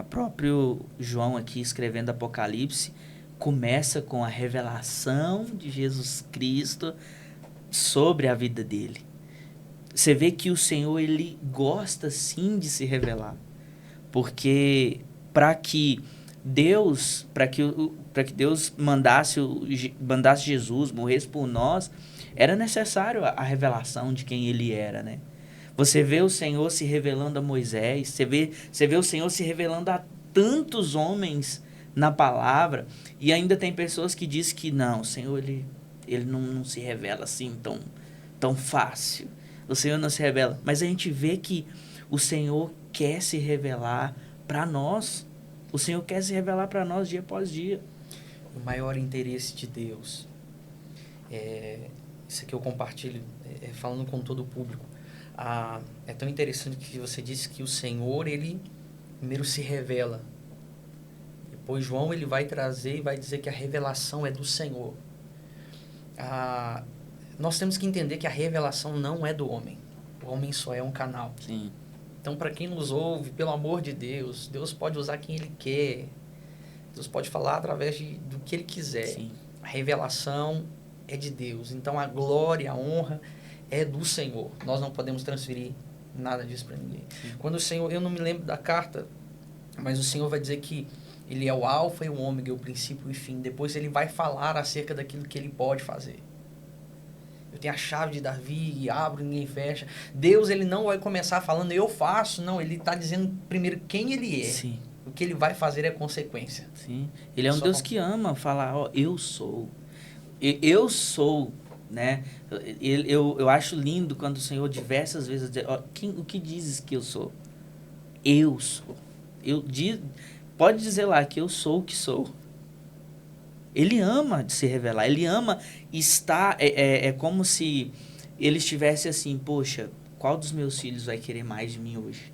Speaker 1: próprio João aqui escrevendo Apocalipse começa com a revelação de Jesus Cristo sobre a vida dele. Você vê que o Senhor, ele gosta sim de se revelar, porque para que Deus mandasse Jesus, morresse por nós, era necessário a revelação de quem ele era, né? Você vê o Senhor se revelando a Moisés, você vê o Senhor se revelando a tantos homens na palavra, e ainda tem pessoas que dizem que não, o Senhor ele não se revela assim tão fácil. O Senhor não se revela, mas a gente vê que o Senhor quer se revelar para nós. O Senhor quer se revelar para nós dia após dia.
Speaker 2: O maior interesse de Deus, isso aqui eu compartilho, falando com todo o público. É tão interessante que você disse que o Senhor, ele primeiro se revela. Depois João, ele vai trazer e vai dizer que a revelação é do Senhor. Nós temos que entender que a revelação não é do homem. O homem só é um canal.
Speaker 1: Sim.
Speaker 2: Então, para quem nos ouve, pelo amor de Deus, Deus pode usar quem Ele quer. Deus pode falar através do que Ele quiser.
Speaker 1: Sim.
Speaker 2: A revelação é de Deus. Então, a glória, a honra é do Senhor. Nós não podemos transferir nada disso para ninguém.
Speaker 1: Sim.
Speaker 2: Quando o Senhor, eu não me lembro da carta, mas o Senhor vai dizer que Ele é o alfa e o ômega, o princípio e o fim. Depois Ele vai falar acerca daquilo que Ele pode fazer. Eu tenho a chave de Davi e abro, ninguém fecha. Deus, ele não vai começar falando eu faço, não. Ele está dizendo primeiro quem ele é. Sim. O que ele vai fazer é consequência.
Speaker 1: Sim. Ele é um Deus que ama falar, eu sou. Eu sou, né? Eu acho lindo quando o Senhor diversas vezes diz, o que dizes que eu sou? Eu sou. Pode dizer lá que eu sou o que sou. Ele ama de se revelar, ele ama estar, é como se ele estivesse assim, poxa, qual dos meus filhos vai querer mais de mim hoje?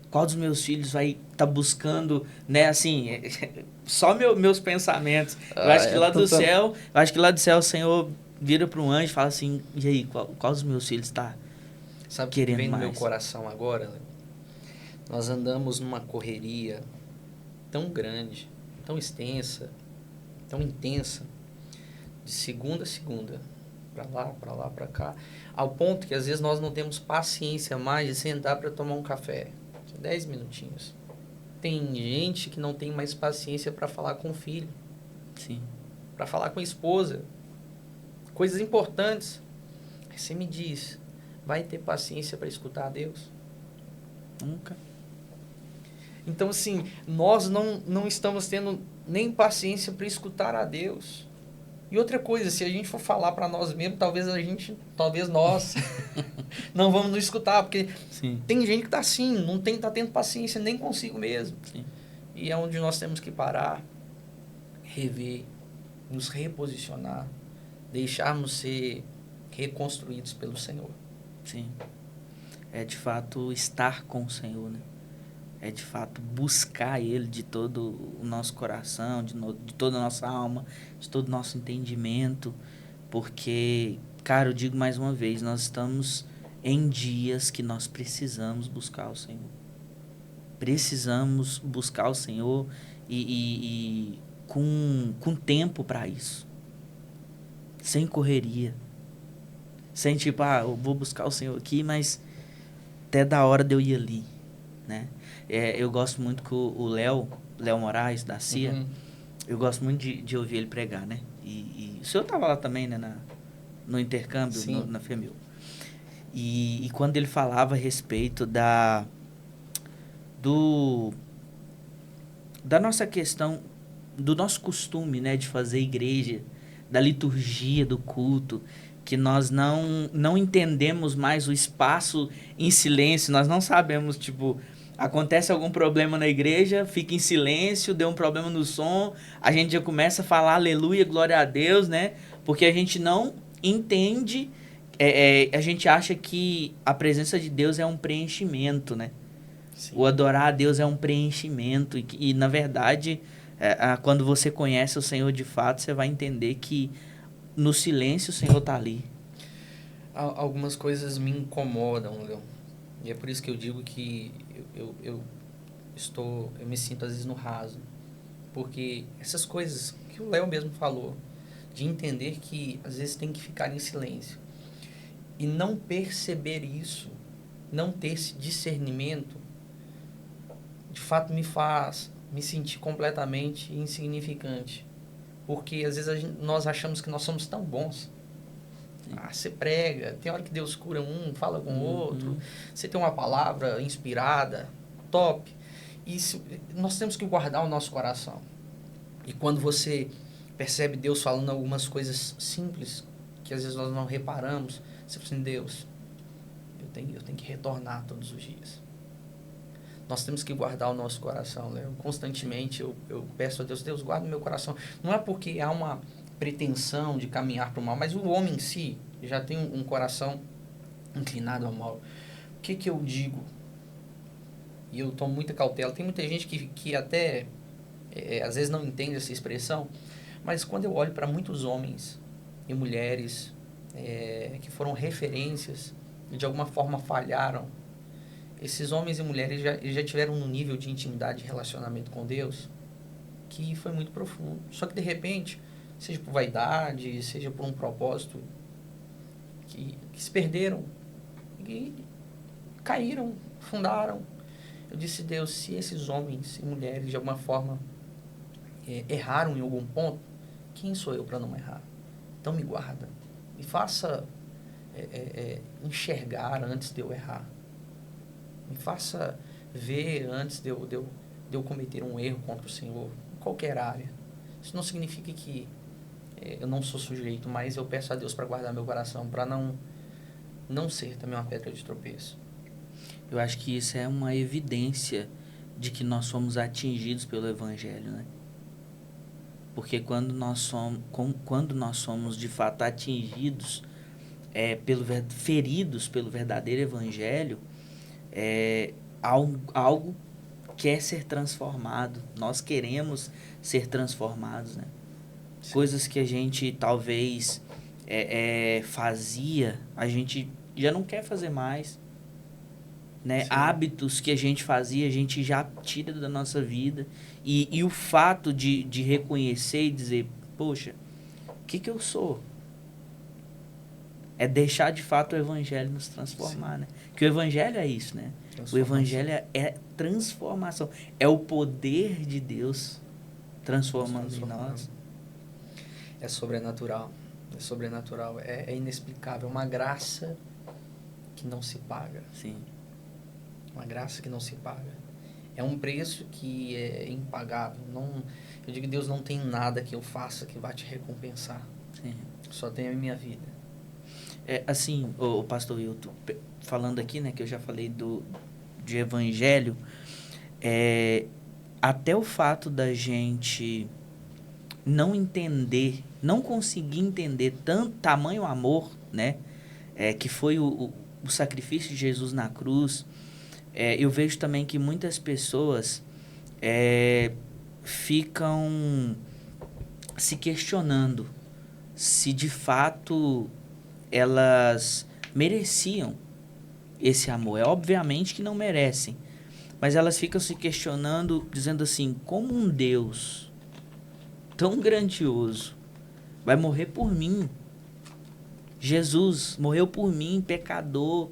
Speaker 1: Qual dos meus filhos vai estar buscando, né, assim, só meus pensamentos. Eu acho que lá do céu o Senhor vira para um anjo e fala assim, e aí, qual dos meus filhos está querendo mais?
Speaker 2: Sabe o que vem no meu coração agora? Nós andamos numa correria tão grande, tão extensa, tão intensa, de segunda a segunda, para lá, para cá, ao ponto que às vezes nós não temos paciência mais de sentar para tomar um café, 10 minutinhos. Tem gente que não tem mais paciência para falar com o filho,
Speaker 1: sim,
Speaker 2: para falar com a esposa, coisas importantes. Aí você me diz, vai ter paciência para escutar a Deus?
Speaker 1: Nunca.
Speaker 2: Então, assim, nós não estamos tendo nem paciência para escutar a Deus. E outra coisa, se a gente for falar para nós mesmos, talvez nós não vamos nos escutar, porque sim, tem gente que está assim, não está tendo paciência nem consigo mesmo.
Speaker 1: Sim.
Speaker 2: E é onde nós temos que parar, rever nos reposicionar, deixarmos ser reconstruídos pelo Senhor.
Speaker 1: Sim. É de fato estar com o Senhor, né? É de fato buscar Ele de todo o nosso coração, de toda a nossa alma, de todo o nosso entendimento. Porque, cara, eu digo mais uma vez, nós estamos em dias que nós precisamos buscar o Senhor. Precisamos buscar o Senhor e com tempo para isso. Sem correria. Sem tipo, eu vou buscar o Senhor aqui, mas até da hora de eu ir ali, né? Eu gosto muito que o Léo Moraes, da CIA,
Speaker 2: Uhum.
Speaker 1: eu gosto muito de ouvir ele pregar, né? E o senhor tava lá também, né? No intercâmbio,
Speaker 2: Sim.
Speaker 1: na FEMIL. E quando ele falava a respeito da nossa questão, do nosso costume, né? De fazer igreja, da liturgia, do culto, que nós não entendemos mais o espaço em silêncio, nós não sabemos, tipo, acontece algum problema na igreja, fica em silêncio, deu um problema no som, a gente já começa a falar aleluia, glória a Deus, né? Porque a gente não entende, a gente acha que a presença de Deus é um preenchimento, né?
Speaker 2: Sim.
Speaker 1: O adorar a Deus é um preenchimento e na verdade, quando você conhece o Senhor de fato, você vai entender que no silêncio o Senhor está ali.
Speaker 2: Algumas coisas me incomodam, Leon. E é por isso que eu digo que eu me sinto às vezes no raso. Porque essas coisas que o Léo mesmo falou, de entender que às vezes tem que ficar em silêncio e não perceber isso, não ter esse discernimento, de fato me faz me sentir completamente insignificante. Porque às vezes nós achamos que nós somos tão bons. Você prega, tem hora que Deus cura um, fala com o outro, você tem uma palavra inspirada, top. Isso, nós temos que guardar o nosso coração. E quando você percebe Deus falando algumas coisas simples, que às vezes nós não reparamos, você fala assim, Deus, eu tenho que retornar todos os dias. Nós temos que guardar o nosso coração, né? Constantemente eu peço a Deus, Deus, guarda o meu coração. Não é porque há uma pretensão de caminhar para o mal, mas o homem em si já tem um coração inclinado ao mal. O que eu digo? E eu tomo muita cautela. Tem muita gente que até às vezes não entende essa expressão, mas quando eu olho para muitos homens e mulheres que foram referências e de alguma forma falharam, esses homens e mulheres já tiveram um nível de intimidade e relacionamento com Deus que foi muito profundo. Só que de repente, seja por vaidade, seja por um propósito, que se perderam e caíram, fundaram. Eu disse, Deus, se esses homens e mulheres de alguma forma erraram em algum ponto, quem sou eu para não errar? Então me guarda, me faça enxergar antes de eu errar. Me faça ver antes de eu cometer um erro contra o Senhor, em qualquer área. Isso não significa que eu não sou sujeito, mas eu peço a Deus para guardar meu coração, para não ser também uma pedra de tropeço.
Speaker 1: Eu acho que isso é uma evidência de que nós somos atingidos pelo Evangelho, né? Porque quando nós somos de fato atingidos, feridos pelo verdadeiro Evangelho, algo quer ser transformado. Nós queremos ser transformados, né? Sim. Coisas que a gente talvez fazia, a gente já não quer fazer mais. Né? Hábitos que a gente fazia, a gente já tira da nossa vida. E o fato de reconhecer e dizer, poxa, o que eu sou? É deixar de fato o Evangelho nos transformar, Sim. né? Que o Evangelho é isso, né? O Evangelho é transformação. É o poder de Deus transformando em nós.
Speaker 2: É sobrenatural. É sobrenatural. É inexplicável. Uma graça que não se paga.
Speaker 1: Sim.
Speaker 2: Uma graça que não se paga. É um preço que é impagável. Eu digo que Deus não tem nada que eu faça que vá te recompensar.
Speaker 1: Sim.
Speaker 2: Só tem a minha vida.
Speaker 1: Assim, o pastor Hilton, falando aqui, né, que eu já falei de evangelho, até o fato da gente não entender, não conseguir entender tamanho amor, né? Que foi o sacrifício de Jesus na cruz. Eu vejo também que muitas pessoas ficam se questionando se de fato elas mereciam esse amor. Obviamente que não merecem, mas elas ficam se questionando, dizendo assim, como um Deus tão grandioso vai morrer por mim? Jesus morreu por mim, pecador.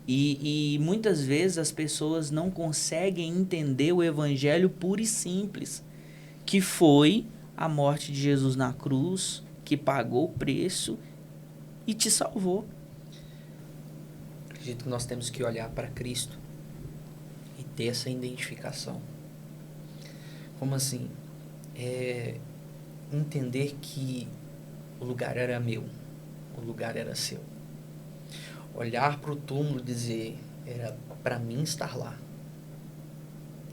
Speaker 1: E muitas vezes as pessoas não conseguem entender o evangelho puro e simples, que foi a morte de Jesus na cruz, que pagou o preço e te salvou.
Speaker 2: Acredito que nós temos que olhar para Cristo e ter essa identificação. Como assim? Entender que o lugar era meu, o lugar era seu. Olhar para o túmulo e dizer, era para mim estar lá.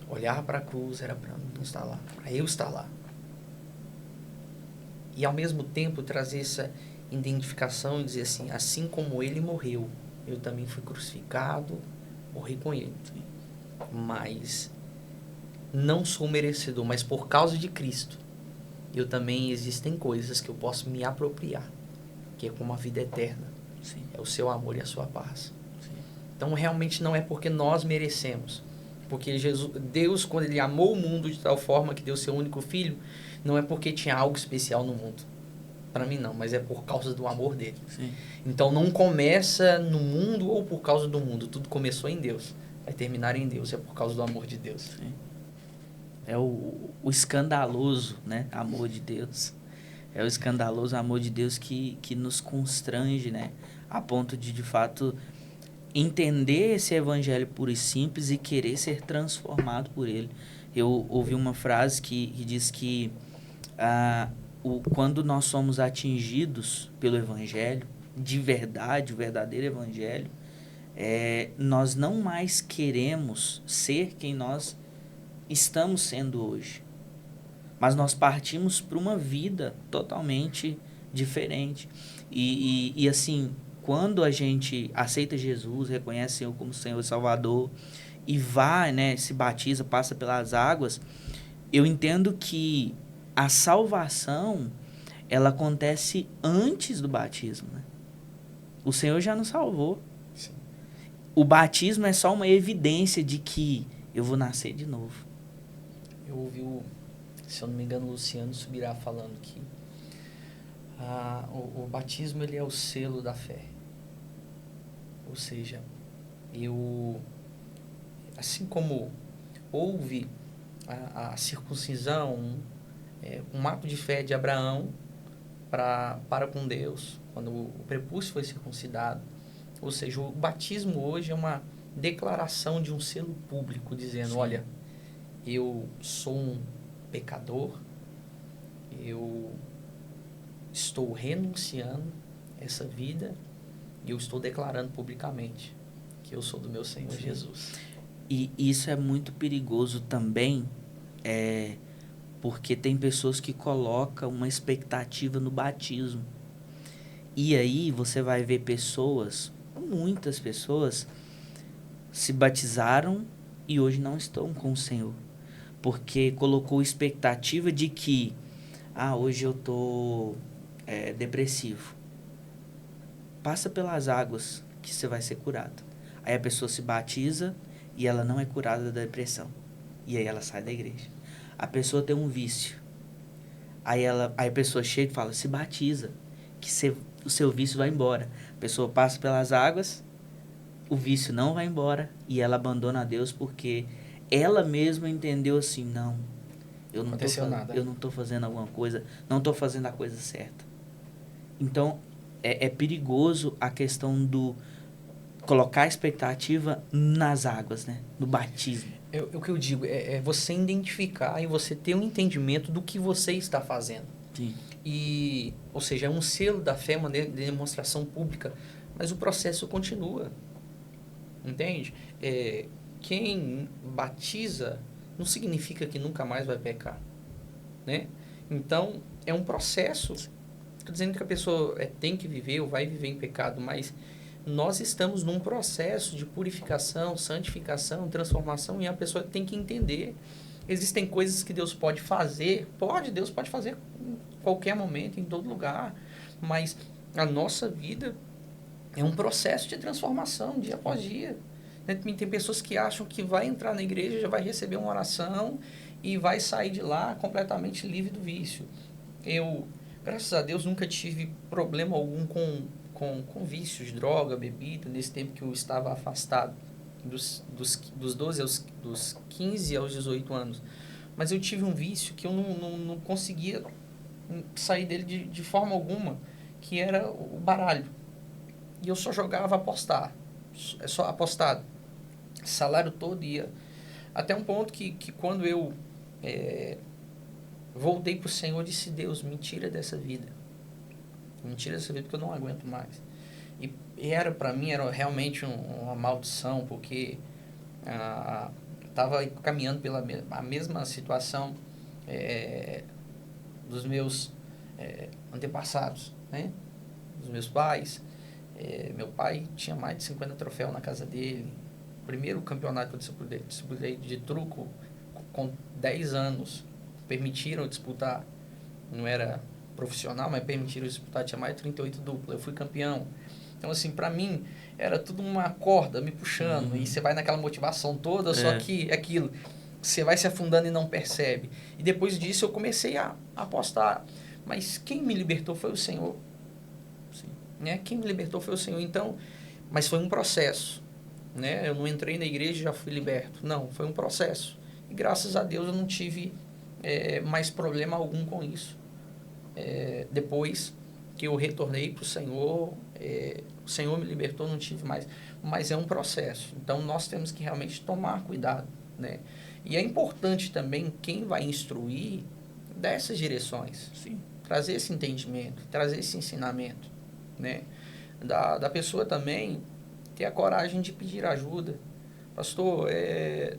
Speaker 2: Olhar para a cruz era para mim estar lá, para eu estar lá. E ao mesmo tempo trazer essa identificação e dizer assim como ele morreu, eu também fui crucificado, morri com ele. Mas não sou merecedor, mas por causa de Cristo, eu também existem coisas que eu posso me apropriar, que é como a vida eterna.
Speaker 1: Sim.
Speaker 2: É o seu amor e a sua paz.
Speaker 1: Sim.
Speaker 2: Então realmente não é porque nós merecemos. Porque Deus, quando ele amou o mundo de tal forma que deu seu único filho, não é porque tinha algo especial no mundo. Para mim não, mas é por causa do amor dele.
Speaker 1: Sim.
Speaker 2: Então não começa no mundo ou por causa do mundo. Tudo começou em Deus. Vai terminar em Deus. É por causa do amor de Deus.
Speaker 1: Sim. É o escandaloso, né, amor de Deus. É o escandaloso amor de Deus que nos constrange, né, a ponto de fato, entender esse evangelho puro e simples e querer ser transformado por ele. Eu ouvi uma frase que diz que quando nós somos atingidos pelo evangelho, de verdade, o verdadeiro evangelho, nós não mais queremos ser quem nós estamos sendo hoje. Mas nós partimos para uma vida totalmente diferente. E assim, quando a gente aceita Jesus, reconhece o Senhor como Senhor e Salvador, e vai, né, se batiza, passa pelas águas, eu entendo que a salvação, ela acontece antes do batismo, né? O Senhor já nos salvou.
Speaker 2: Sim.
Speaker 1: O batismo é só uma evidência de que eu vou nascer de novo.
Speaker 2: Eu ouvi, se eu não me engano, o Luciano Subirá falando que o batismo ele é o selo da fé. Ou seja, assim como houve a circuncisão, um ato de fé de Abraão para com Deus, quando o prepúcio foi circuncidado. Ou seja, o batismo hoje é uma declaração de um selo público, dizendo, sim, olha, eu sou um pecador, eu estou renunciando essa vida e eu estou declarando publicamente que eu sou do meu Senhor, sim, Jesus.
Speaker 1: E isso é muito perigoso também, porque tem pessoas que colocam uma expectativa no batismo. E aí você vai ver pessoas, muitas pessoas, se batizaram e hoje não estão com o Senhor. Porque colocou expectativa de que, hoje eu estou depressivo. Passa pelas águas que você vai ser curado. Aí a pessoa se batiza e ela não é curada da depressão. E aí ela sai da igreja. A pessoa tem um vício. Aí a pessoa chega e fala, se batiza, que o seu vício vai embora. A pessoa passa pelas águas, o vício não vai embora e ela abandona a Deus porque ela mesma entendeu assim, não, eu não estou fazendo alguma coisa, não estou fazendo a coisa certa. Então, é perigoso a questão do colocar a expectativa nas águas, né? No batismo.
Speaker 2: O que eu digo é você identificar e você ter um entendimento do que você está fazendo.
Speaker 1: Sim.
Speaker 2: Ou seja, é um selo da fé, uma demonstração pública, mas o processo continua. Entende? Quem batiza não significa que nunca mais vai pecar, né? Então, é um processo. Estou dizendo que a pessoa tem que viver ou vai viver em pecado, mas nós estamos num processo de purificação, santificação, transformação, e a pessoa tem que entender. Existem coisas que Deus pode fazer, Deus pode fazer em qualquer momento, em todo lugar, mas a nossa vida é um processo de transformação, dia após dia. Tem pessoas que acham que vai entrar na igreja, já vai receber uma oração e vai sair de lá completamente livre do vício. Eu, graças a Deus, nunca tive problema algum com vícios, droga, bebida, nesse tempo que eu estava afastado, dos 12 dos 15 aos 18 anos. Mas eu tive um vício que eu não conseguia sair dele de forma alguma, que era o baralho. E eu só jogava só apostado. Salário todo ia. Até um ponto que quando eu voltei para o Senhor, eu disse: Deus, me tira dessa vida. Me tira dessa vida porque eu não aguento mais. E era, para mim, era realmente uma maldição, porque estava caminhando pela a mesma situação dos meus antepassados, né? Dos meus pais. Meu pai tinha mais de 50 troféus na casa dele. O primeiro campeonato que eu disputei de truco com 10 anos. Permitiram eu disputar. Não era profissional, mas permitiram eu disputar. Tinha mais de 38 duplas. Eu fui campeão. Então, assim, pra mim, era tudo uma corda me puxando. E você vai naquela motivação toda, só que é aquilo. Você vai se afundando e não percebe. E depois disso eu comecei a apostar. Mas quem me libertou foi o Senhor. Né? Quem me libertou foi o Senhor. Então, mas foi um processo, né? Eu não entrei na igreja e já fui liberto. Não, foi um processo. E graças a Deus eu não tive mais problema algum com isso. Depois que eu retornei para o Senhor, o Senhor me libertou, não tive mais. Mas é um processo. Então, nós temos que realmente tomar cuidado, né? E é importante também quem vai instruir dessas direções. Sim. Trazer esse entendimento, trazer esse ensinamento. Né? Da pessoa também ter a coragem de pedir ajuda. Pastor,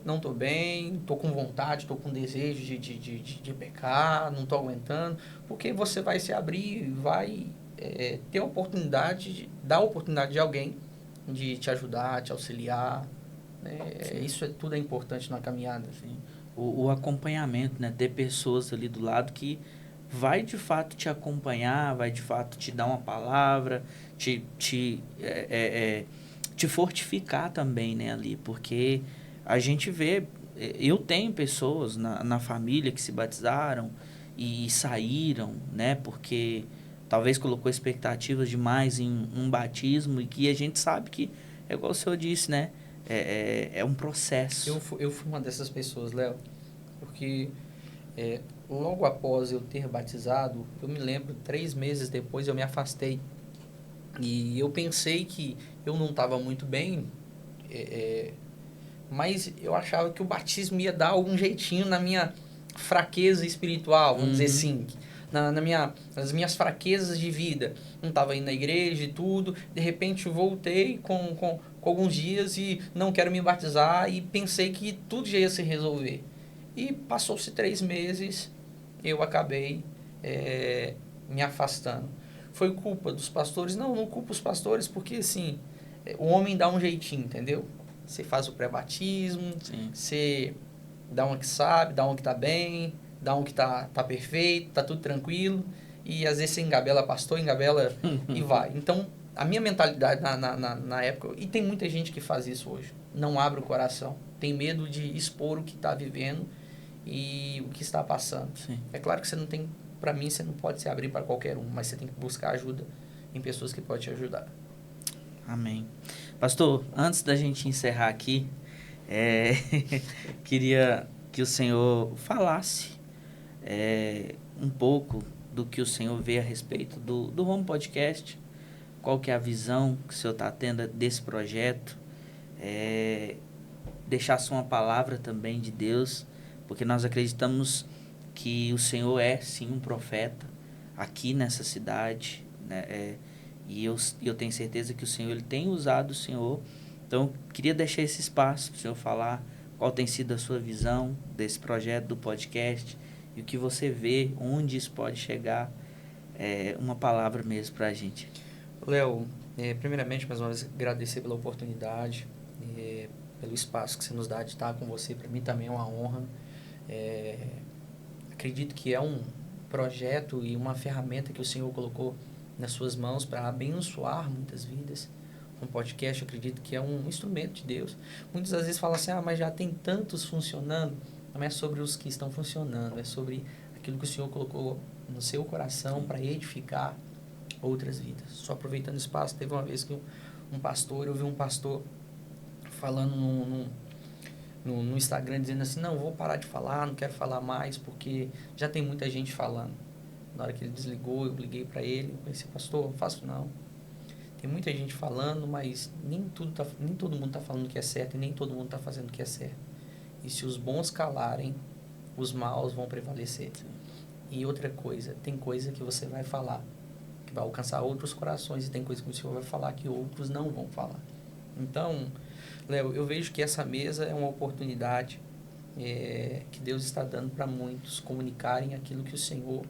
Speaker 2: não estou bem, estou com vontade, estou com desejo de pecar, não estou aguentando, porque você vai se abrir, vai ter a oportunidade, dar a oportunidade de alguém de te ajudar, te auxiliar. Né? Isso tudo é importante na caminhada.
Speaker 1: Assim. O acompanhamento, né? Ter pessoas ali do lado que vai de fato te acompanhar, vai de fato te dar uma palavra, te fortificar também, né, ali, porque a gente vê, eu tenho pessoas na família que se batizaram e saíram, né, porque talvez colocou expectativas demais em um batismo e que a gente sabe que, é igual o senhor disse, né, é um processo.
Speaker 2: Eu fui uma dessas pessoas, Léo, porque logo após eu ter batizado, eu me lembro, 3 meses depois eu me afastei. E eu pensei que eu não estava muito bem, mas eu achava que o batismo ia dar algum jeitinho na minha fraqueza espiritual, vamos dizer assim. Nas minhas fraquezas de vida. Não estava indo na igreja e tudo. De repente eu voltei com alguns dias e não quero me batizar e pensei que tudo já ia se resolver. E passou-se 3 meses, eu acabei me afastando. Foi culpa dos pastores? Não culpo os pastores, porque assim, o homem dá um jeitinho, entendeu? Você faz o pré-batismo, você dá um que sabe, dá um que tá bem, dá um que tá perfeito, tá tudo tranquilo, e às vezes você engabela pastor, engabela e vai. Então, a minha mentalidade na época, e tem muita gente que faz isso hoje, não abre o coração, tem medo de expor o que está vivendo e o que está passando. Sim. É claro que você não tem, para mim, você não pode se abrir para qualquer um, mas você tem que buscar ajuda em pessoas que podem te ajudar.
Speaker 1: Amém. Pastor, antes da gente encerrar aqui, queria que o senhor falasse um pouco do que o senhor vê a respeito do Home Podcast, qual que é a visão que o senhor está tendo desse projeto, deixasse uma palavra também de Deus, porque nós acreditamos que o senhor é sim um profeta aqui nessa cidade, né? E eu tenho certeza que o senhor ele tem usado o senhor. Então, queria deixar esse espaço para o senhor falar qual tem sido a sua visão desse projeto, do podcast, e o que você vê, onde isso pode chegar, uma palavra mesmo para a gente.
Speaker 2: Léo, primeiramente, mais uma vez, agradecer pela oportunidade, pelo espaço que você nos dá de estar com você. Para mim também é uma honra. Acredito que é um projeto e uma ferramenta que o Senhor colocou nas suas mãos para abençoar muitas vidas. Um podcast, eu acredito que é um instrumento de Deus. Muitas das vezes falam assim, mas já tem tantos funcionando. Não é sobre os que estão funcionando, é sobre aquilo que o Senhor colocou no seu coração para edificar outras vidas. Só aproveitando o espaço, teve uma vez que eu vi um pastor falando no Instagram, dizendo assim, não, vou parar de falar, não quero falar mais, porque já tem muita gente falando. Na hora que ele desligou, eu liguei para ele, eu pensei, pastor, não faço não. Tem muita gente falando, mas nem todo mundo está falando que é certo e nem todo mundo está fazendo o que é certo. E se os bons calarem, os maus vão prevalecer. E outra coisa, tem coisa que você vai falar, que vai alcançar outros corações, e tem coisa que o Senhor vai falar que outros não vão falar. Então, Léo, eu vejo que essa mesa é uma oportunidade que Deus está dando para muitos comunicarem aquilo que o Senhor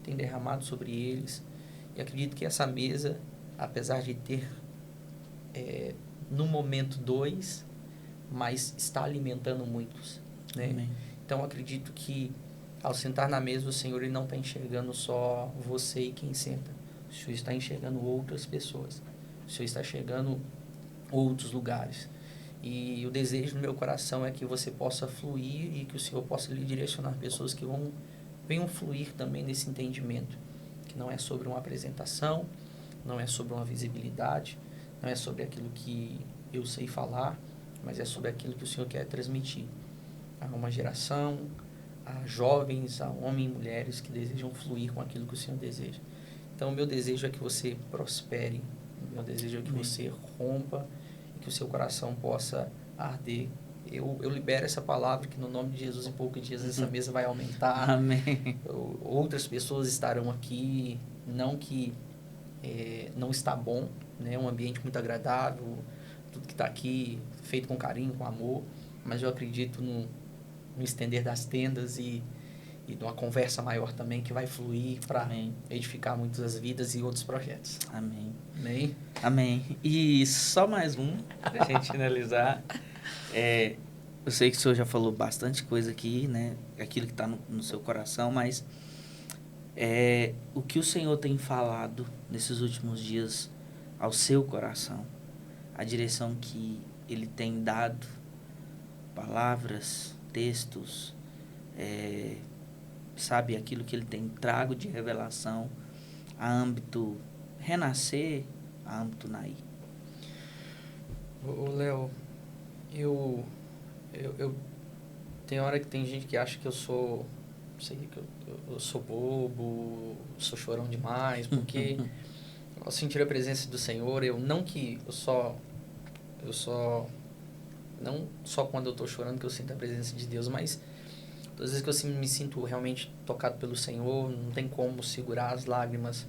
Speaker 2: tem derramado sobre eles. E acredito que essa mesa, apesar de ter no momento 2, mas está alimentando muitos, né?
Speaker 1: Amém.
Speaker 2: Então acredito que ao sentar na mesa o Senhor ele não está enxergando só você e quem senta. O Senhor está enxergando outras pessoas. O Senhor está enxergando outros lugares. E o desejo no meu coração é que você possa fluir e que o Senhor possa lhe direcionar pessoas que venham fluir também nesse entendimento, que não é sobre uma apresentação, não é sobre uma visibilidade, não é sobre aquilo que eu sei falar, mas é sobre aquilo que o Senhor quer transmitir a uma geração, a jovens, a homens e mulheres que desejam fluir com aquilo que o Senhor deseja. Então, o meu desejo é que você prospere, o meu desejo é que você rompa e que o seu coração possa arder. Eu libero essa palavra que no nome de Jesus, em poucos dias, essa mesa vai aumentar.
Speaker 1: Amém.
Speaker 2: Outras pessoas estarão aqui, não que não está bom, né? Um ambiente muito agradável, tudo que está aqui feito com carinho, com amor, mas eu acredito no estender das tendas e de uma conversa maior também que vai fluir para edificar muitas vidas e outros projetos.
Speaker 1: Amém.
Speaker 2: Amém?
Speaker 1: Amém. E só mais um, pra gente finalizar. Eu sei que o senhor já falou bastante coisa aqui, né? Aquilo que está no seu coração, mas o que o Senhor tem falado nesses últimos dias ao seu coração, a direção que Ele tem dado, palavras, textos, sabe, aquilo que Ele tem trago de revelação a âmbito renascer, a âmbito Naí.
Speaker 2: Ô Léo, eu tem hora que tem gente que acha que eu sou, não sei, que eu sou bobo, sou chorão demais, porque ao sentir a presença do Senhor, não só quando eu estou chorando que eu sinto a presença de Deus, mas todas as vezes que eu me sinto realmente tocado pelo Senhor, não tem como segurar as lágrimas.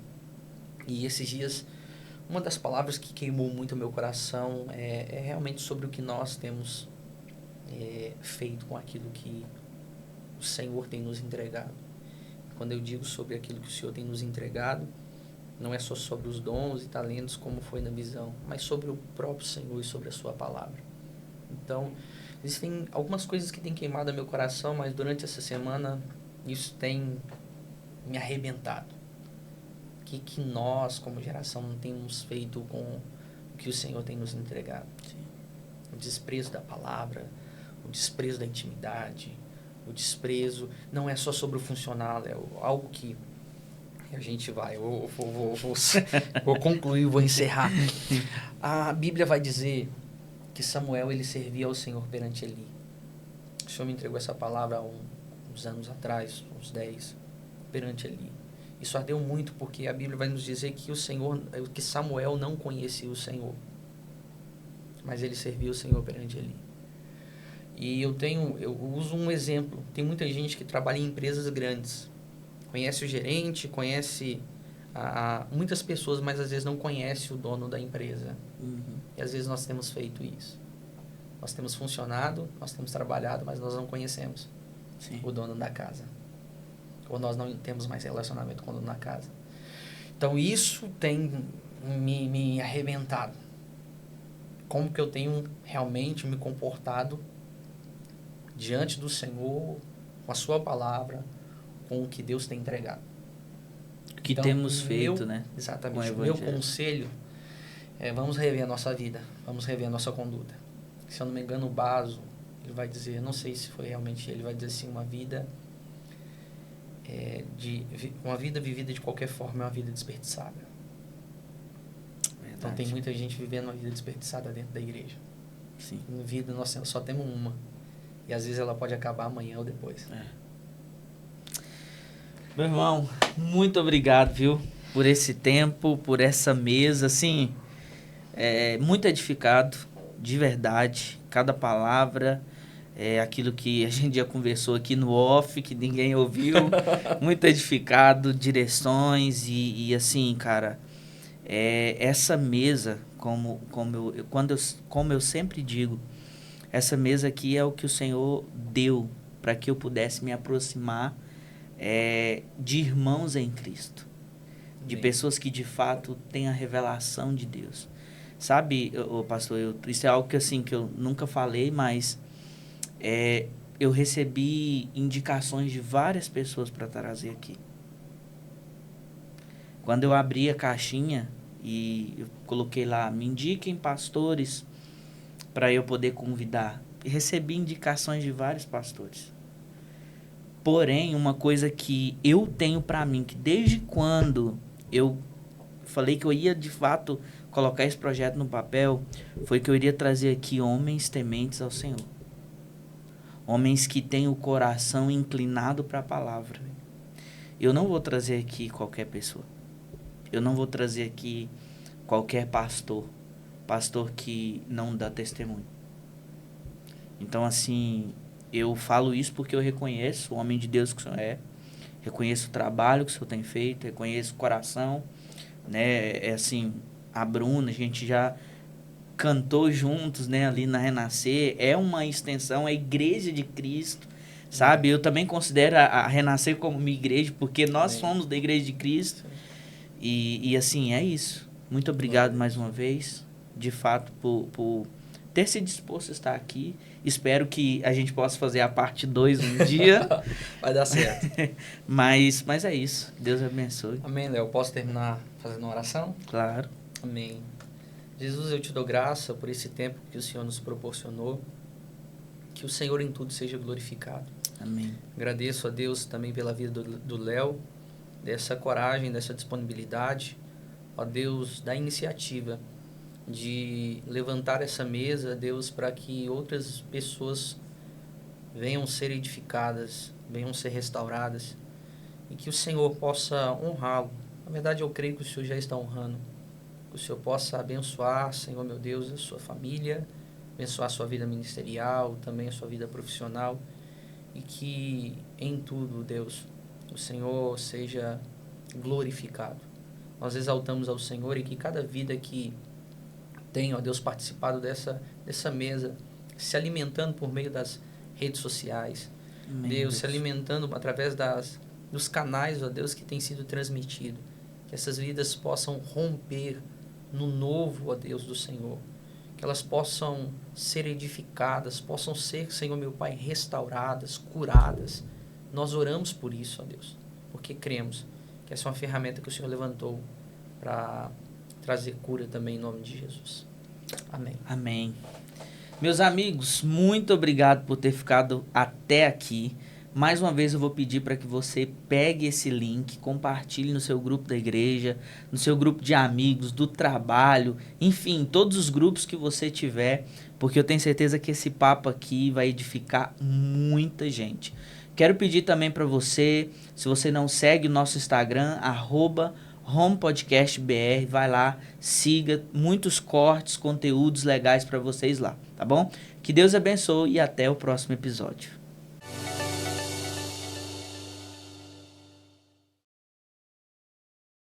Speaker 2: E esses dias, uma das palavras que queimou muito o meu coração é realmente sobre o que nós temos feito com aquilo que o Senhor tem nos entregado. Quando eu digo sobre aquilo que o Senhor tem nos entregado, não é só sobre os dons e talentos como foi na visão, mas sobre o próprio Senhor e sobre a sua palavra. Então, existem algumas coisas que têm queimado meu coração, mas durante essa semana isso tem me arrebentado. O que nós, como geração, não temos feito com o que o Senhor tem nos entregado? Sim. O desprezo da palavra, o desprezo da intimidade, o desprezo não é só sobre o funcional, é algo que a gente vai, vou concluir, vou encerrar. A Bíblia vai dizer que Samuel ele servia ao Senhor perante Eli. O Senhor me entregou essa palavra há uns anos atrás, uns 10, perante Eli. Isso ardeu muito porque a Bíblia vai nos dizer que que Samuel não conhecia o Senhor, mas ele servia o Senhor perante Eli. E eu uso um exemplo. Tem muita gente que trabalha em empresas grandes, conhece o gerente, conhece muitas pessoas, mas às vezes não conhece o dono da empresa. E às vezes nós temos feito isso. Nós temos funcionado, nós temos trabalhado, mas nós não conhecemos o dono da casa. por nós não temos mais relacionamento com o dono da casa. Então isso tem me arrebentado. Como que eu tenho realmente me comportado diante do Senhor, com a sua palavra, com o que Deus tem entregado.
Speaker 1: O que temos feito, né?
Speaker 2: Exatamente. O meu conselho é: vamos rever a nossa vida, vamos rever a nossa conduta. Se eu não me engano, o Baso, ele vai dizer, não sei se foi realmente ele, vai dizer assim, uma vida vivida de qualquer forma é uma vida desperdiçada. Verdade. Então tem muita gente vivendo uma vida desperdiçada dentro da igreja.
Speaker 1: Sim.
Speaker 2: Na vida nós só temos uma. E às vezes ela pode acabar amanhã ou depois.
Speaker 1: Meu irmão, muito obrigado, viu? Por esse tempo, por essa mesa, assim, muito edificado, de verdade. Cada palavra, aquilo que a gente já conversou aqui no off, que ninguém ouviu, muito edificado, direções e assim, cara, essa mesa, como eu sempre digo, essa mesa aqui é o que o Senhor deu para que eu pudesse me aproximar de irmãos em Cristo. De pessoas que de fato têm a revelação de Deus. Sabe, pastor, isso é algo que, assim, que eu nunca falei, mas eu recebi indicações de várias pessoas para trazer aqui. Quando eu abri a caixinha e eu coloquei lá, me indiquem pastores para eu poder convidar. Recebi indicações de vários pastores. Porém, uma coisa que eu tenho para mim, que desde quando eu falei que eu ia de fato colocar esse projeto no papel, foi que eu iria trazer aqui homens tementes ao Senhor. Homens que têm o coração inclinado para a palavra. Eu não vou trazer aqui qualquer pessoa. Eu não vou trazer aqui qualquer pastor que não dá testemunho. Então, assim, eu falo isso porque eu reconheço o homem de Deus que o Senhor é, reconheço o trabalho que o Senhor tem feito, reconheço o coração, né? Assim, a Bruna, a gente já cantou juntos, né, ali na Renascer, é uma extensão, é a igreja de Cristo, sabe? Eu também considero a Renascer como minha igreja, porque nós somos da igreja de Cristo. E assim, é isso. Muito obrigado mais uma vez, de fato, por ter se disposto a estar aqui. Espero que a gente possa fazer a parte 2 um dia.
Speaker 2: Vai dar certo.
Speaker 1: mas é isso. Deus abençoe.
Speaker 2: Amém, Léo. Posso terminar fazendo uma oração?
Speaker 1: Claro.
Speaker 2: Amém. Jesus, eu te dou graça por esse tempo que o Senhor nos proporcionou. Que o Senhor em tudo seja glorificado.
Speaker 1: Amém.
Speaker 2: Agradeço a Deus também pela vida do Léo, dessa coragem, dessa disponibilidade. Ó Deus, da iniciativa de levantar essa mesa, Deus, para que outras pessoas venham ser edificadas, venham ser restauradas e que o Senhor possa honrá-lo. Na verdade, eu creio que o Senhor já está honrando. Que o Senhor possa abençoar, Senhor meu Deus, a sua família, abençoar a sua vida ministerial, também a sua vida profissional e que em tudo, Deus, o Senhor seja glorificado. Nós exaltamos ao Senhor e que cada vida que tem, ó Deus, participado dessa mesa, se alimentando por meio das redes sociais,
Speaker 1: Amém,
Speaker 2: Deus, se alimentando através dos canais, ó Deus, que tem sido transmitido, que essas vidas possam romper no novo, ó Deus, do Senhor, que elas possam ser edificadas, possam ser, Senhor meu Pai, restauradas, curadas. Nós oramos por isso, ó Deus, porque cremos que essa é uma ferramenta que o Senhor levantou para trazer cura também em nome de Jesus. Amém.
Speaker 1: Amém. Meus amigos, muito obrigado por ter ficado até aqui. Mais uma vez eu vou pedir para que você pegue esse link, compartilhe no seu grupo da igreja, no seu grupo de amigos, do trabalho, enfim, todos os grupos que você tiver, porque eu tenho certeza que esse papo aqui vai edificar muita gente. Quero pedir também para você, se você não segue o nosso Instagram, @homepodcastbr, vai lá, siga, muitos cortes, conteúdos legais para vocês lá, tá bom? Que Deus abençoe e até o próximo episódio.